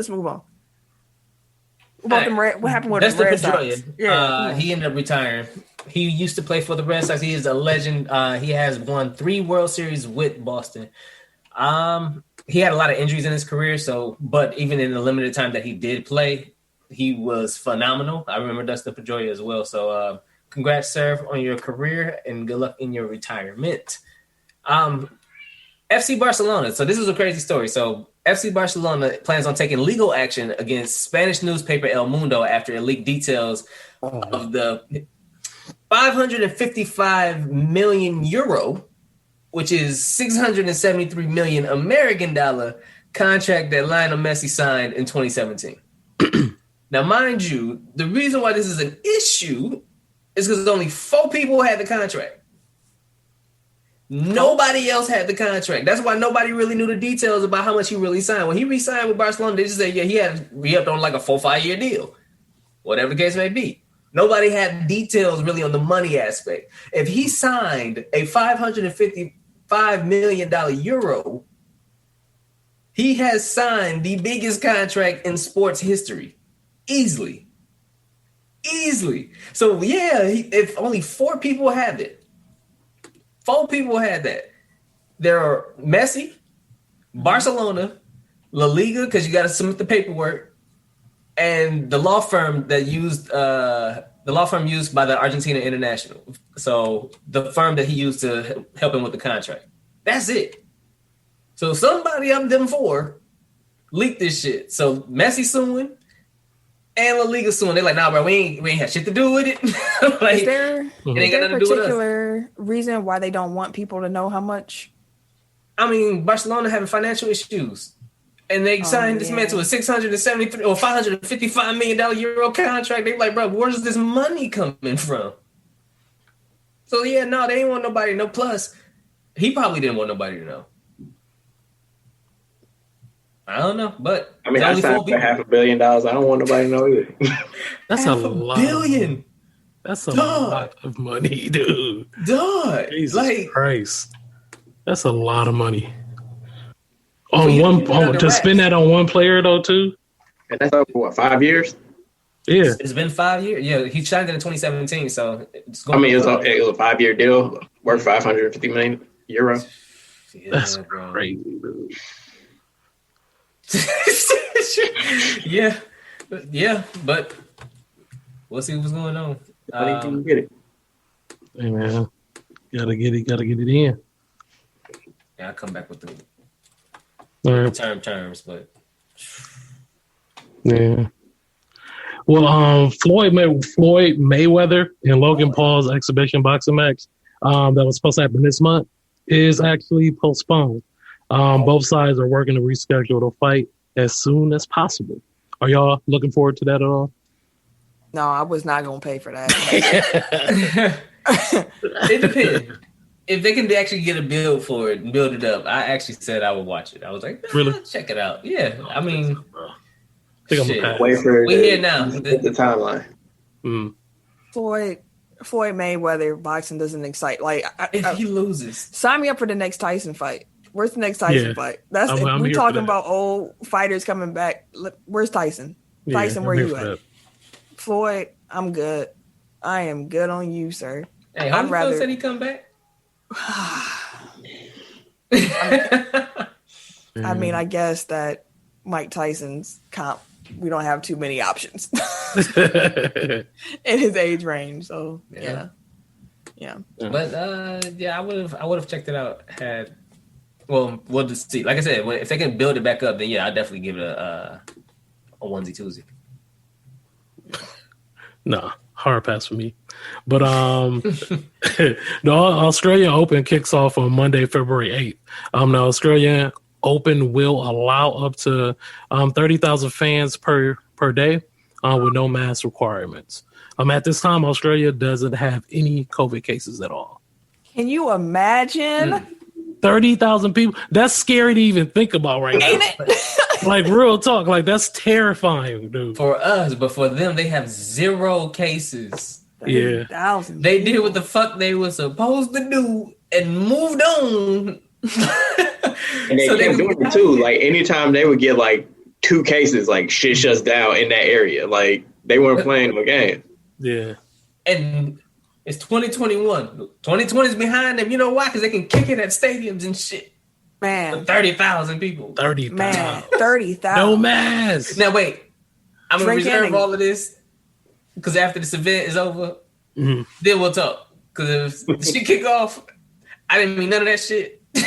What happened with the Red Sox? Yeah, he ended up retiring. He used to play for the Red Sox. He is a legend. He has won 3 World Series with Boston. He had a lot of injuries in his career, but even in the limited time that he did play, he was phenomenal. I remember Dustin Pedroia as well. So congrats, sir, on your career and good luck in your retirement. FC Barcelona. So this is a crazy story. So FC Barcelona plans on taking legal action against Spanish newspaper El Mundo after it leaked details of the 555 million euro, which is 673 million American dollar contract that Lionel Messi signed in 2017. Now, mind you, the reason why this is an issue is because only 4 people had the contract. Nobody else had the contract. That's why nobody really knew the details about how much he really signed. When he re-signed with Barcelona, they just said, he had re-upped on like a 4-5 year deal. Whatever the case may be. Nobody had details really on the money aspect. If he signed a $555 million euro, He has signed the biggest contract in sports history. Easily. So, yeah, if only 4 people have it. 4 people had that. There are Messi, Barcelona, La Liga, because you got to submit the paperwork, and the law firm that used by the Argentina International. So the firm that he used to help him with the contract. That's it. So somebody of them 4 leaked this shit. So Messi suing and La Liga suing. They're like, nah, bro, we ain't have shit to do with it. Like, is there it ain't got a nothing to do with us. particular reason why they don't want people to know how much? I mean, Barcelona having financial issues. And they signed this man to a $673 or $555 million Euro contract. They're like, bro, where's this money coming from? So, yeah, no, they didn't want nobody to know. Plus, he probably didn't want nobody to know. I don't know, but I mean, I signed for $500 million. I don't want nobody to know either. That's a lot. $500 million. That's a lot of money, dude. Dog. Jesus Christ. That's a lot of money. To spend that on one player though too. And that's over what, 5 years? Yeah, it's been 5 years. Yeah, he signed it in 2017. So it's going. I mean, it was a 5-year deal worth 550 million euro. Yeah, that's bro. crazy, dude. yeah, but we'll see what's going on. I think you get it. Hey man, gotta get it in. Yeah, I'll come back with the All right. terms, but Yeah. Well, Floyd Mayweather and Logan Paul's exhibition boxing match that was supposed to happen this month is actually postponed. Both sides are working to reschedule the fight as soon as possible. Are y'all looking forward to that at all? No, I was not going to pay for that. it depends. If they can actually get a build for it and build it up, I actually said I would watch it. I was like, really? Check it out. Yeah, I mean, wait for we here now. The timeline. Floyd Mayweather boxing doesn't excite. Like, if he loses, sign me up for the next Tyson fight. Where's the next Tyson fight? That's we're talking about old fighters coming back. Where's Tyson? Tyson, where you at? Floyd, I'm good. I am good on you, sir. Hey, Holyfield said he come back. I mean, I guess that Mike Tyson's comp, we don't have too many options in his age range. So yeah. But I would have checked it out. We'll just see. Like I said, if they can build it back up, then yeah, I'll definitely give it a onesie twosie. Nah, hard pass for me. But the Australian Open kicks off on Monday, February 8th. The Australian Open will allow up to 30,000 fans per day with no mask requirements. At this time, Australia doesn't have any COVID cases at all. Can you imagine? 30,000 people. That's scary to even think about right now. Ain't it? Like, real talk. Like, that's terrifying, dude. For us, but for them, they have 0 cases. 30,000. They did what the fuck they were supposed to do and moved on. And they kept doing it too. Like, anytime they would get like 2 cases, like shit shuts down in that area. Like, they weren't playing the game. Yeah. And it's 2021. 2020 is behind them. You know why? Because they can kick it at stadiums and shit. Man. 30,000 people. 30,000. Man, 30,000. No mask. Now, wait. I'm going to reserve all of this because after this event is over, then we'll talk. Because if the shit kick off, I didn't mean none of that shit. I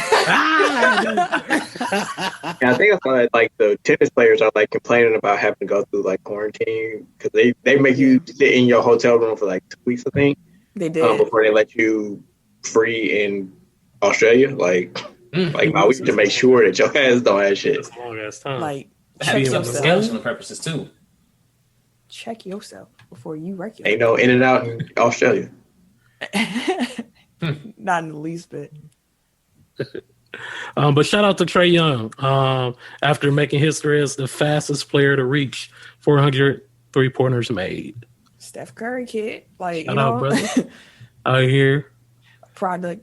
think I saw that like the tennis players are like complaining about having to go through like quarantine because they make you sit in your hotel room for like 2 weeks, I think. They did before they let you free in Australia. Like why we to make sure that your ass don't have shit. That's a long ass time. Like, check yourself. Purposes too. Check yourself before you regulate. Ain't no in and out in Australia. Not in the least bit. But shout out to Trae Young after making history as the fastest player to reach 400 3-pointers made. Steph Curry, kid. Like, shout out, brother. Out here. Product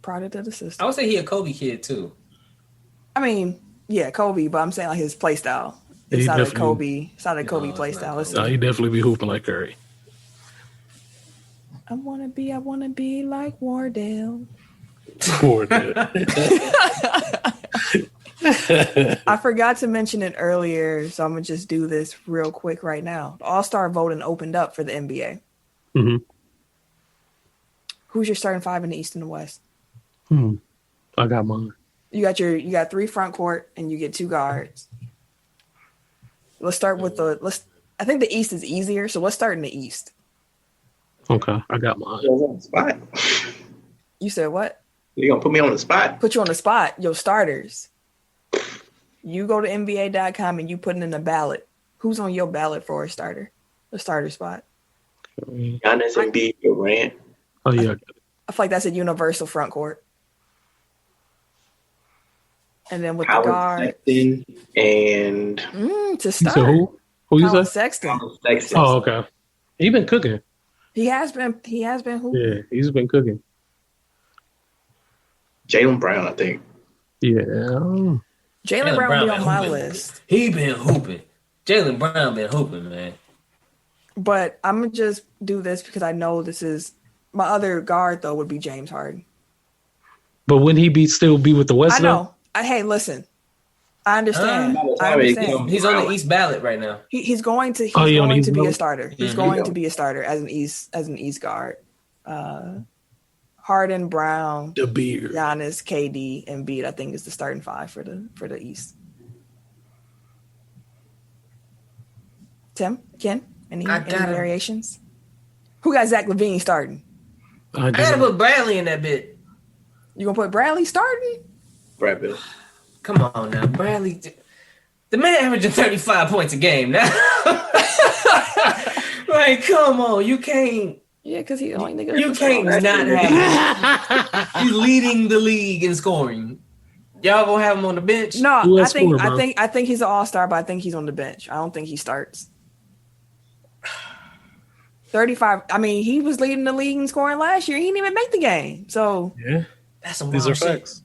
of the system. I would say he a Kobe kid too. I mean, Yeah, Kobe, but I'm saying like his play style. Yeah, It's he not a definitely- Kobe. It's not a Kobe No, play it's not style. It's Nah, he definitely be hooping like Curry. I wanna be like Wardell. Poor dude. I forgot to mention it earlier, so I'm gonna just do this real quick right now. The All-Star voting opened up for the NBA. hmm Who's your starting five in the East and the West? I got mine. You got 3 front court and you get 2 guards. Let's start with I think the East is easier, so let's start in the East. Okay, I got mine. On the spot. You said what? You gonna put me on the spot? Put you on the spot. Your starters. You go to NBA.com and you put in a ballot. Who's on your ballot for a starter? The starter spot. Giannis and B Durant. Oh yeah, I feel like that's a universal front court. And then with the Howard guard Sexton and to you start. said who? Who you Colin said? Sexton. Sexton. Oh, okay. He been cooking. He has been who? Yeah, he's been cooking. Jaylen Brown, I think. Yeah. Jaylen Brown will be on been my hooping. list. He been hooping. Jaylen Brown been hooping, man. But I'm gonna just do this because I know this is my other guard though would be James Harden. But wouldn't he still be with the West? I know. Hey, listen. I understand. I understand. He's on the East ballot right now. He's going to. He's Oh, he on the going East to be a ballot? starter. He's going to be a starter as an East guard. Harden, Brown, The beard. Giannis, KD, and Embiid. I think is the starting 5 for the East. Tim, Ken, any variations? Who got Zach LaVine starting? I gotta put Bradley in that bit. You gonna put Bradley starting? Brad Bill. Come on now, Bradley. The man averaging 35 points a game now. Like, come on, you can't. Yeah, because he only nigga. You can't not have him. He's leading the league in scoring. Y'all gonna have him on the bench? No, Who I else think scored, bro? I think he's an all-star, but I think he's on the bench. I don't think he starts. 35. I mean, he was leading the league in scoring last year. He didn't even make the game. So Yeah, That's some these wild are shit. facts.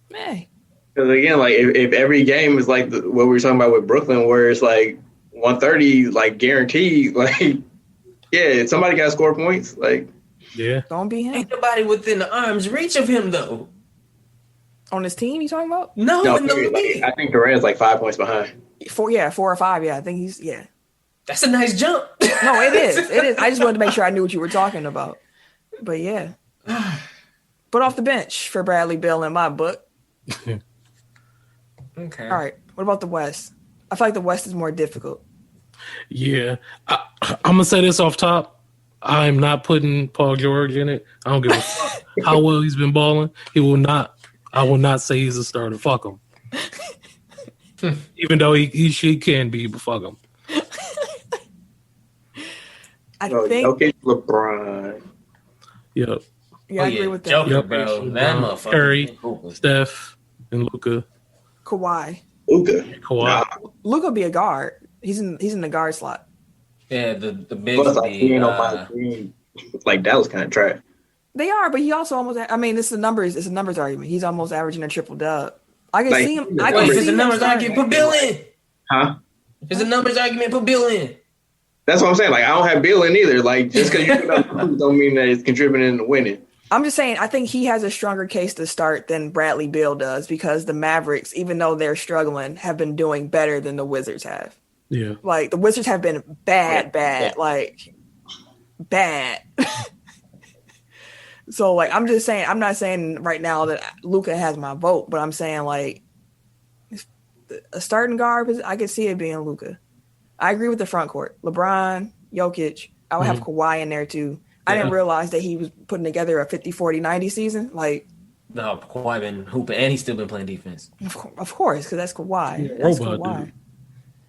man. Because again, like if every game is like what we were talking about with Brooklyn, where it's like 130, like guaranteed, like yeah, somebody got to score points. Like Yeah. Don't be him. Ain't nobody within the arm's reach of him though. On his team, you talking about? no, in the period, league. like, I think Durant's like 5 points behind. 4 or 5. Yeah, I think he's That's a nice jump. No, it is. It is. I just wanted to make sure I knew what you were talking about. But yeah. Put off the bench for Bradley Beal in my book. Okay. All right. What about the West? I feel like the West is more difficult. Yeah. I'm gonna say this off top. I'm not putting Paul George in it. I don't give a fuck how well he's been balling. I will not say he's a starter. Fuck him. Even though he can be, but fuck him. I So, think Jokic, LeBron. Yep. yeah, I agree with that. Joker, Yep. bro. That motherfucker. Curry, Hooping. Steph, and Luka. Kawhi. Luka. Kawhi. Nah, Luka be a guard. He's in the guard slot. Yeah, the big plus, like, he ain't on my team. Like that was kind of trash. They are, but he also almost. I mean, it's a numbers argument. He's almost averaging a triple dub. I can Like, see him. the I Wait, can if see it's a him numbers starting. argument, put Bill in. Huh? If it's a numbers argument, put Bill in. That's what I'm saying. Like I don't have Bill in either. Like just because you put up numbers don't mean that it's contributing to winning. I'm just saying, I think he has a stronger case to start than Bradley Beal does because the Mavericks, even though they're struggling, have been doing better than the Wizards have. Yeah. Like the Wizards have been bad, like bad. So like, I'm just saying, I'm not saying right now that Luka has my vote, but I'm saying like a starting guard, I could see it being Luka. I agree with the front court, LeBron, Jokic. I would have Kawhi in there too. I didn't realize that he was putting together a 50-40-90 season. Like, No, Kawhi been hooping, and he's still been playing defense. of course, because that's Kawhi. Yeah, That's robot Kawhi. dude.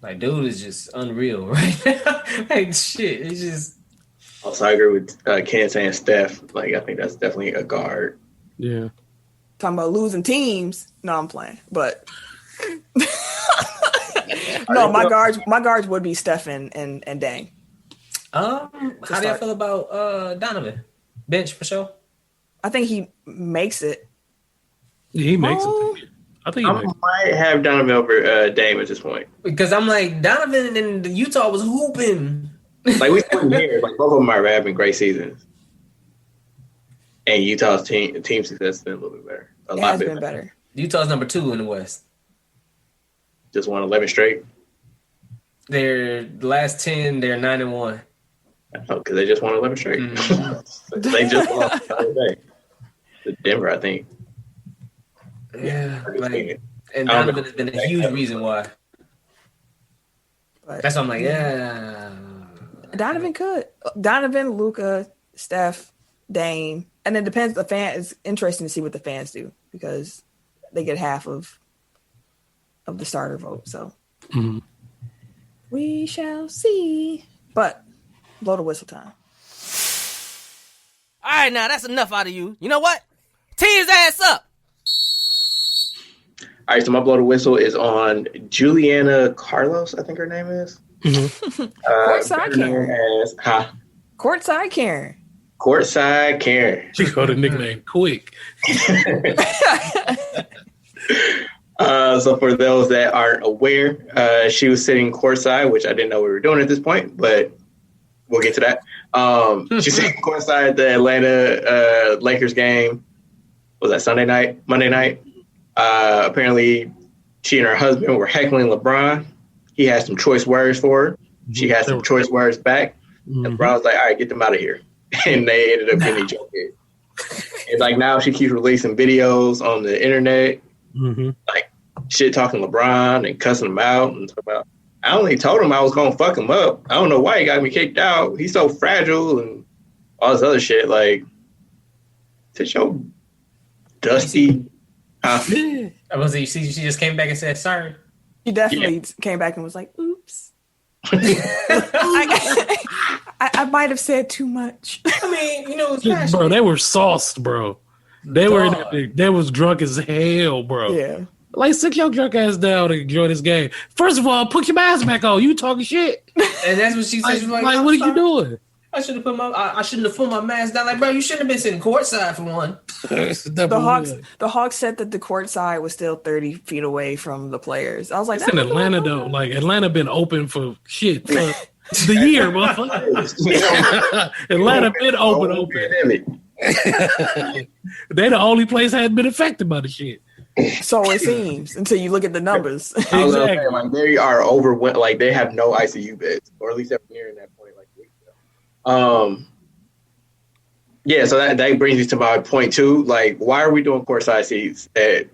Like, dude is just unreal right now. Like, shit, it's just... Also, I agree with Ken saying Steph. Like I think that's definitely a guard. Yeah. Talking about losing teams. No, I'm playing. But no, my guards would be Steph and Dang. How do y'all feel about Donovan? Bench for sure? I think he makes it. He makes it. I think I might have Donovan over Dame at this point. Because I'm like, Donovan and Utah was hooping. Like we split here, like both of them are having great seasons. And Utah's team success has been a little bit better. A It lot has been better. Utah's number 2 in the West. Just won 11 straight. The last 10, they're 9-1. Oh, because they just won 11 straight. They just lost the other day to Denver, I think. Yeah, like, and Donovan has been a huge reason why. But, That's why I'm like, yeah. Donovan could. Donovan, Luka, Steph, Dame. And it depends. The fan is interesting to see what the fans do because they get half of the starter vote. So we shall see. But blow the whistle time. All right, now that's enough out of you. You know what? Tee his ass up. All right, so my blow the whistle is on Juliana Carlos, I think her name is. Courtside Karen. Courtside Karen. Courtside Karen. She got a nickname quick. So for those that aren't aware, she was sitting courtside, which I didn't know we were doing at this point, but we'll get to that. She's sitting courtside at the Atlanta Lakers game. Was that Monday night? Apparently, she and her husband were heckling LeBron. He had some choice words for her. She had some choice words back. And LeBron was like, all right, get them out of here. And they ended up getting each other. And like now she keeps releasing videos on the internet, like shit talking LeBron and cussing him out and talking about. I only told him I was gonna fuck him up. I don't know why he got me kicked out. He's so fragile and all this other shit. Like, sit your dusty. I was. You see, she just came back and said sorry. He definitely came back and was like, "Oops, I might have said too much." I mean, you know, bro, they were sauced, bro. They was drunk as hell, bro. Yeah. Like, sit your drunk ass down and enjoy this game. First of all, put your mask back on. You talking shit. And that's what she said. She was like what are you doing? I shouldn't have put my mask down. Like, bro, you shouldn't have been sitting courtside for one. The Hawks said that the court side was still 30 feet away from the players. I was like, it's in Atlanta though. Like, Atlanta been open for shit for the year, motherfucker. Atlanta been open. They the only place that hadn't been affected by the shit. So it seems until you look at the numbers. Exactly. Like they are overwhelmed. Like they have no ICU beds, or at least they're nearing that point. Like weeks ago. Yeah. So that brings me to my point too. Like, why are we doing courtside seats at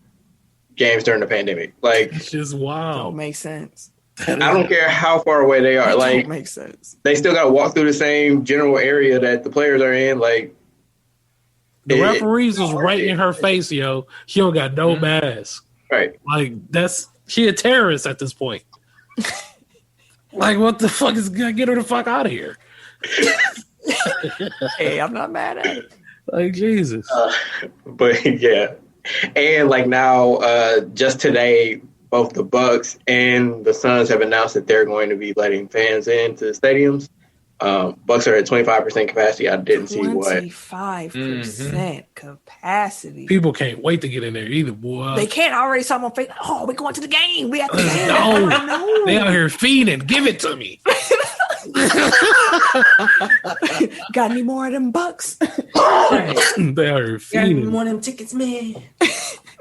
games during the pandemic? Like, it's just wild. Don't make sense. I don't care how far away they are. Like, don't make sense. They still got to walk through the same general area that the players are in. Like. The referees was right in her face, yo. She don't got no mask. Right. Like, she a terrorist at this point. Like, what the fuck is gonna get her the fuck out of here? Hey, I'm not mad at it. Like, Jesus. But yeah. And like now, just today, both the Bucks and the Suns have announced that they're going to be letting fans into the stadiums. Bucks are at 25% capacity. I didn't see what 25% capacity. People can't wait to get in there either, boy. They can't already saw my face. Oh, we're going to the game. We have to game. No. They out here feeding. Give it to me. Got any more of them bucks? They out here feeding. Got any more of them tickets, man?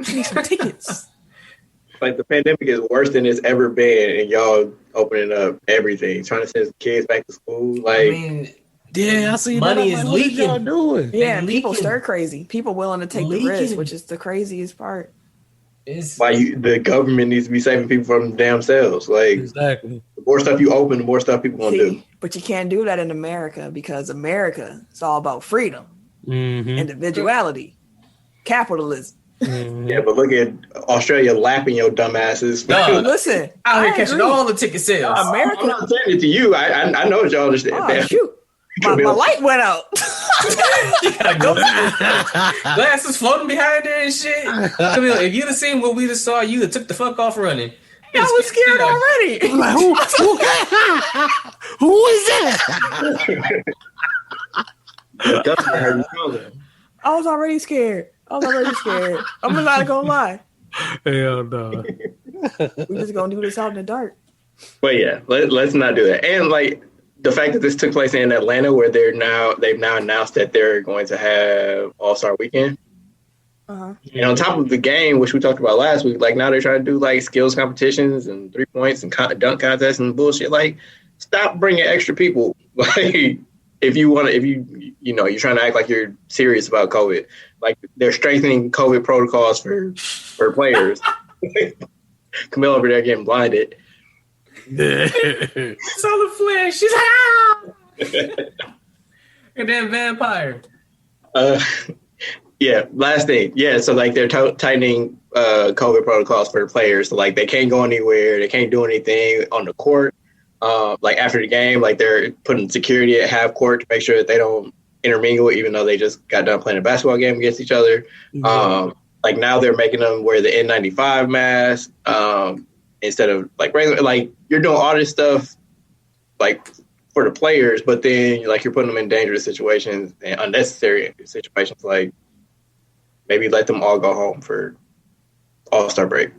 Need some tickets. Like the pandemic is worse than it's ever been, and y'all opening up everything, trying to send kids back to school. Like, I mean, yeah, I see money that. is like, leaking. What y'all doing? Yeah, and people stir crazy. People willing to take the risk, which is the craziest part. Why the government needs to be saving people from themselves. Like, exactly. The more stuff you open, the more stuff people gonna do. But you can't do that in America because America is all about freedom, individuality, capitalism. Yeah, but look at Australia lapping your dumbasses. Listen, out here catching all the ticket sales. America, I'm not saying it to you. I know that y'all understand. Oh, shoot. My light went out. You gotta go. Glasses floating behind there and shit. Camille, if you'd have seen what we just saw, you'd have took the fuck off running. I was scared already. Like, who is that? I was already scared. I'm not gonna lie. Hell no. We just gonna do this out in the dark. But yeah, let's not do that. And like the fact that this took place in Atlanta, where they've now announced that they're going to have All-Star Weekend. Uh-huh. And on top of the game, which we talked about last week, like now they're trying to do like skills competitions and 3 points and dunk contests and bullshit. Like, stop bringing extra people. Like, if you're trying to act like you're serious about COVID, like they're strengthening COVID protocols for players. Camille over there getting blinded. It's on the flash. She's like, ah! And then vampire. Yeah, last thing. Yeah, so like they're tightening COVID protocols for players. So like they can't go anywhere. They can't do anything on the court. Like after the game, like they're putting security at half court to make sure that they don't intermingle, even though they just got done playing a basketball game against each other. Mm-hmm. Like now they're making them wear the N95 mask instead of like regular. Like you're doing all this stuff like for the players, but then like you're putting them in dangerous situations and unnecessary situations. Like maybe let them all go home for All-Star break.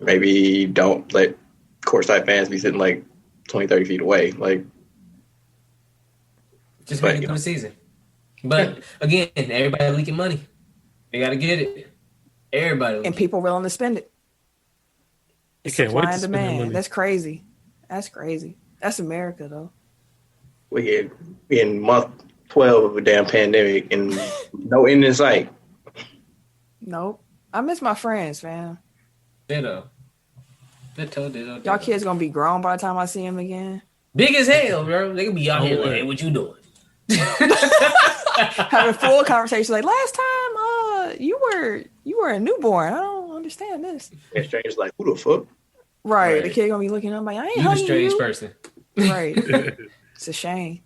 Maybe don't let courtside fans be sitting like 20, 30 feet away. Like, just make it through the season. But again, everybody leaking money. They got to get it. Everybody. And people willing to spend it. You can't wait to spend money. That's crazy. That's crazy. That's America, though. We in month 12 of a damn pandemic and no end in sight. Nope. I miss my friends, fam. Ditto. Y'all kids gonna be grown by the time I see them again. Big as hell, bro. They can be out here like, hey, what you doing? Having full conversation like last time, you were a newborn. I don't understand this. And strangers like, who the fuck? Right. The kid gonna be looking up like, I ain't you a strange person. Right. It's a shame.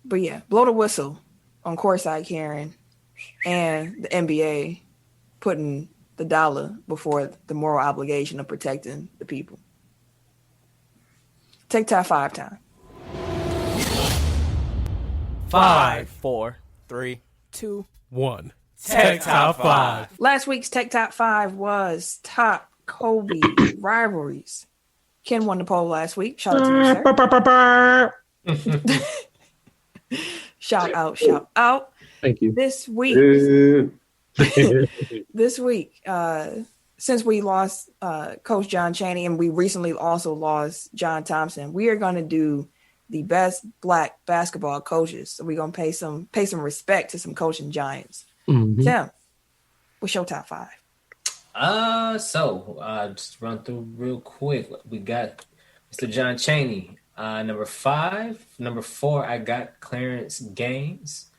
But yeah, blow the whistle on courtside Karen and the NBA putting the dollar before the moral obligation of protecting the people. Take top 5 time. 5, 4, 3, 2, 1. Tech Top 5. Last week's Tech Top 5 was top Kobe rivalries. Ken won the poll last week. Shout out to you, sir. Shout out. Thank you. This week, since we lost Coach John Chaney and we recently also lost John Thompson, we are going to do the best Black basketball coaches. So we're going to pay some respect to some coaching giants. Mm-hmm. Tim, what's your top 5? Just run through real quick. We got Mr. John Chaney, number 5. Number 4, I got Clarence Gaines.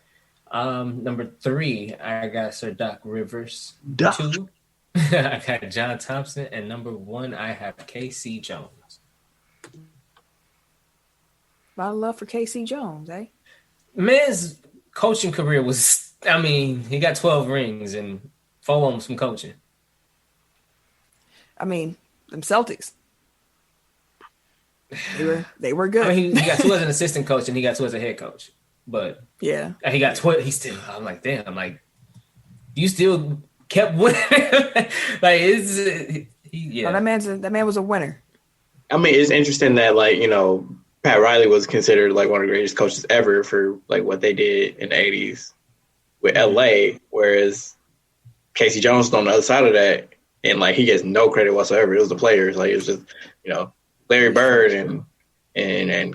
Number 3, I got Sir Doc Rivers. 2, I got John Thompson, and number 1, I have KC Jones. A lot of love for KC Jones, eh? Man's coaching career was, he got 12 rings and 4 of them from coaching. Them Celtics. They were good. He got 2 as an assistant coach and he got 2 as a head coach. But yeah, he got 12. He still. I'm like, damn. I'm like, you still kept winning. Like yeah. That man was a winner. It's interesting that Pat Riley was considered like one of the greatest coaches ever for like what they did in the 80s with LA, whereas Casey Jones is on the other side of that, and like he gets no credit whatsoever. It was the players. Like it was just Larry Bird and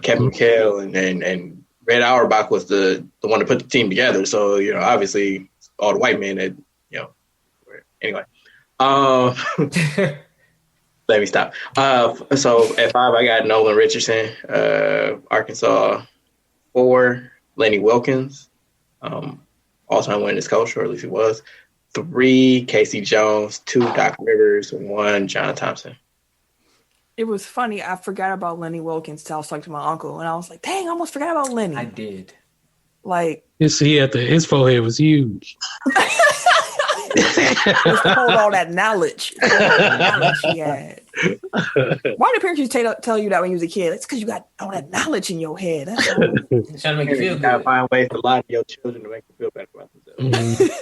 Kevin McHale and Red Auerbach was the one to put the team together. So, obviously all the white men that, anyway. Let me stop. So at 5, I got Nolan Richardson, Arkansas. 4, Lenny Wilkins, all-time winningest coach, or at least he was. 3, Casey Jones. 2, Doc Rivers. 1, John Thompson. It was funny. I forgot about Lenny Wilkins till I was talking to my uncle, and I was like, "Dang, I almost forgot about Lenny." I did. Like, his forehead was huge. Just to hold all that knowledge. He had. Why did parents tell you that when you was a kid? It's because you got all that knowledge in your head. That's all. Trying to make you feel good. You gotta find ways to lie to your children to make them feel better about themselves.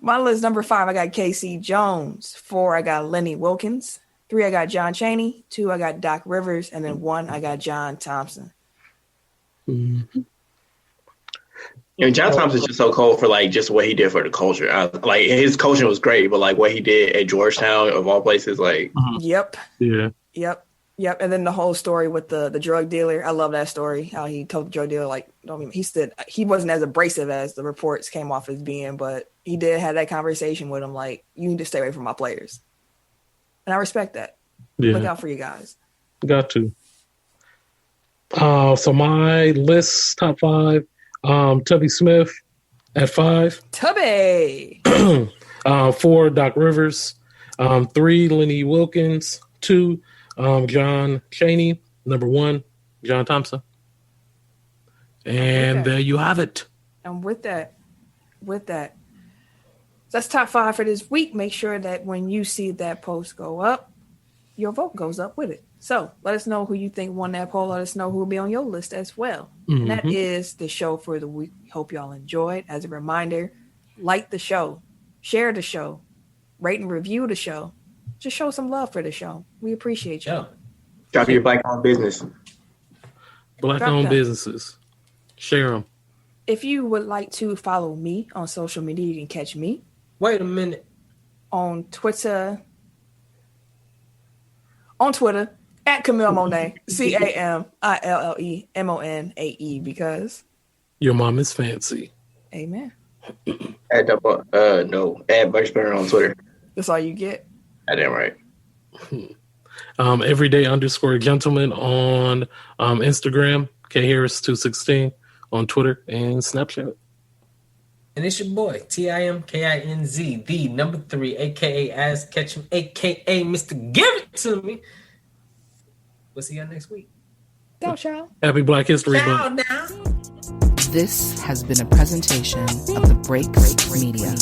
My list number 5, I got Casey Jones. 4, I got Lenny Wilkins. 3, I got John Chaney. 2, I got Doc Rivers, and then 1, I got John Thompson. Mm-hmm. John Thompson's just so cold for like just what he did for the culture. Like his coaching was great, but like what he did at Georgetown of all places, like Yep. Yeah. Yep. And then the whole story with the drug dealer. I love that story. How he told the drug dealer, like, he said he wasn't as abrasive as the reports came off as being, but he did have that conversation with him, like, you need to stay away from my players. And I respect that. Yeah. Look out for you guys. Got to. So my list, top 5, Tubby Smith at 5. Tubby. 4, Doc Rivers. 3, Lenny Wilkins. 2, John Chaney. Number 1, John Thompson. And there you have it. And with that, that's top 5 for this week. Make sure that when you see that post go up, your vote goes up with it. So let us know who you think won that poll. Let us know who will be on your list as well. Mm-hmm. And that is the show for the week. We hope y'all enjoyed. As a reminder, like the show, share the show, rate and review the show. Just show some love for the show. We appreciate y'all. Drop your black-owned business. Black-owned businesses. Share them. If you would like to follow me on social media, you can catch me. Wait a minute. On Twitter, at Camille Monet, CamilleMonae, because your mom is fancy. Amen. Add Birchburner on Twitter. That's all you get. I damn right. Everyday_gentleman on Instagram, KHarris216 on Twitter and Snapchat. And it's your boy, TIMKINZ, the number 3, a.k.a. Ass Ketchum, a.k.a. Mr. Give It To Me. We'll see y'all next week. Ciao. Happy Black History Month. This has been a presentation of the Break Media.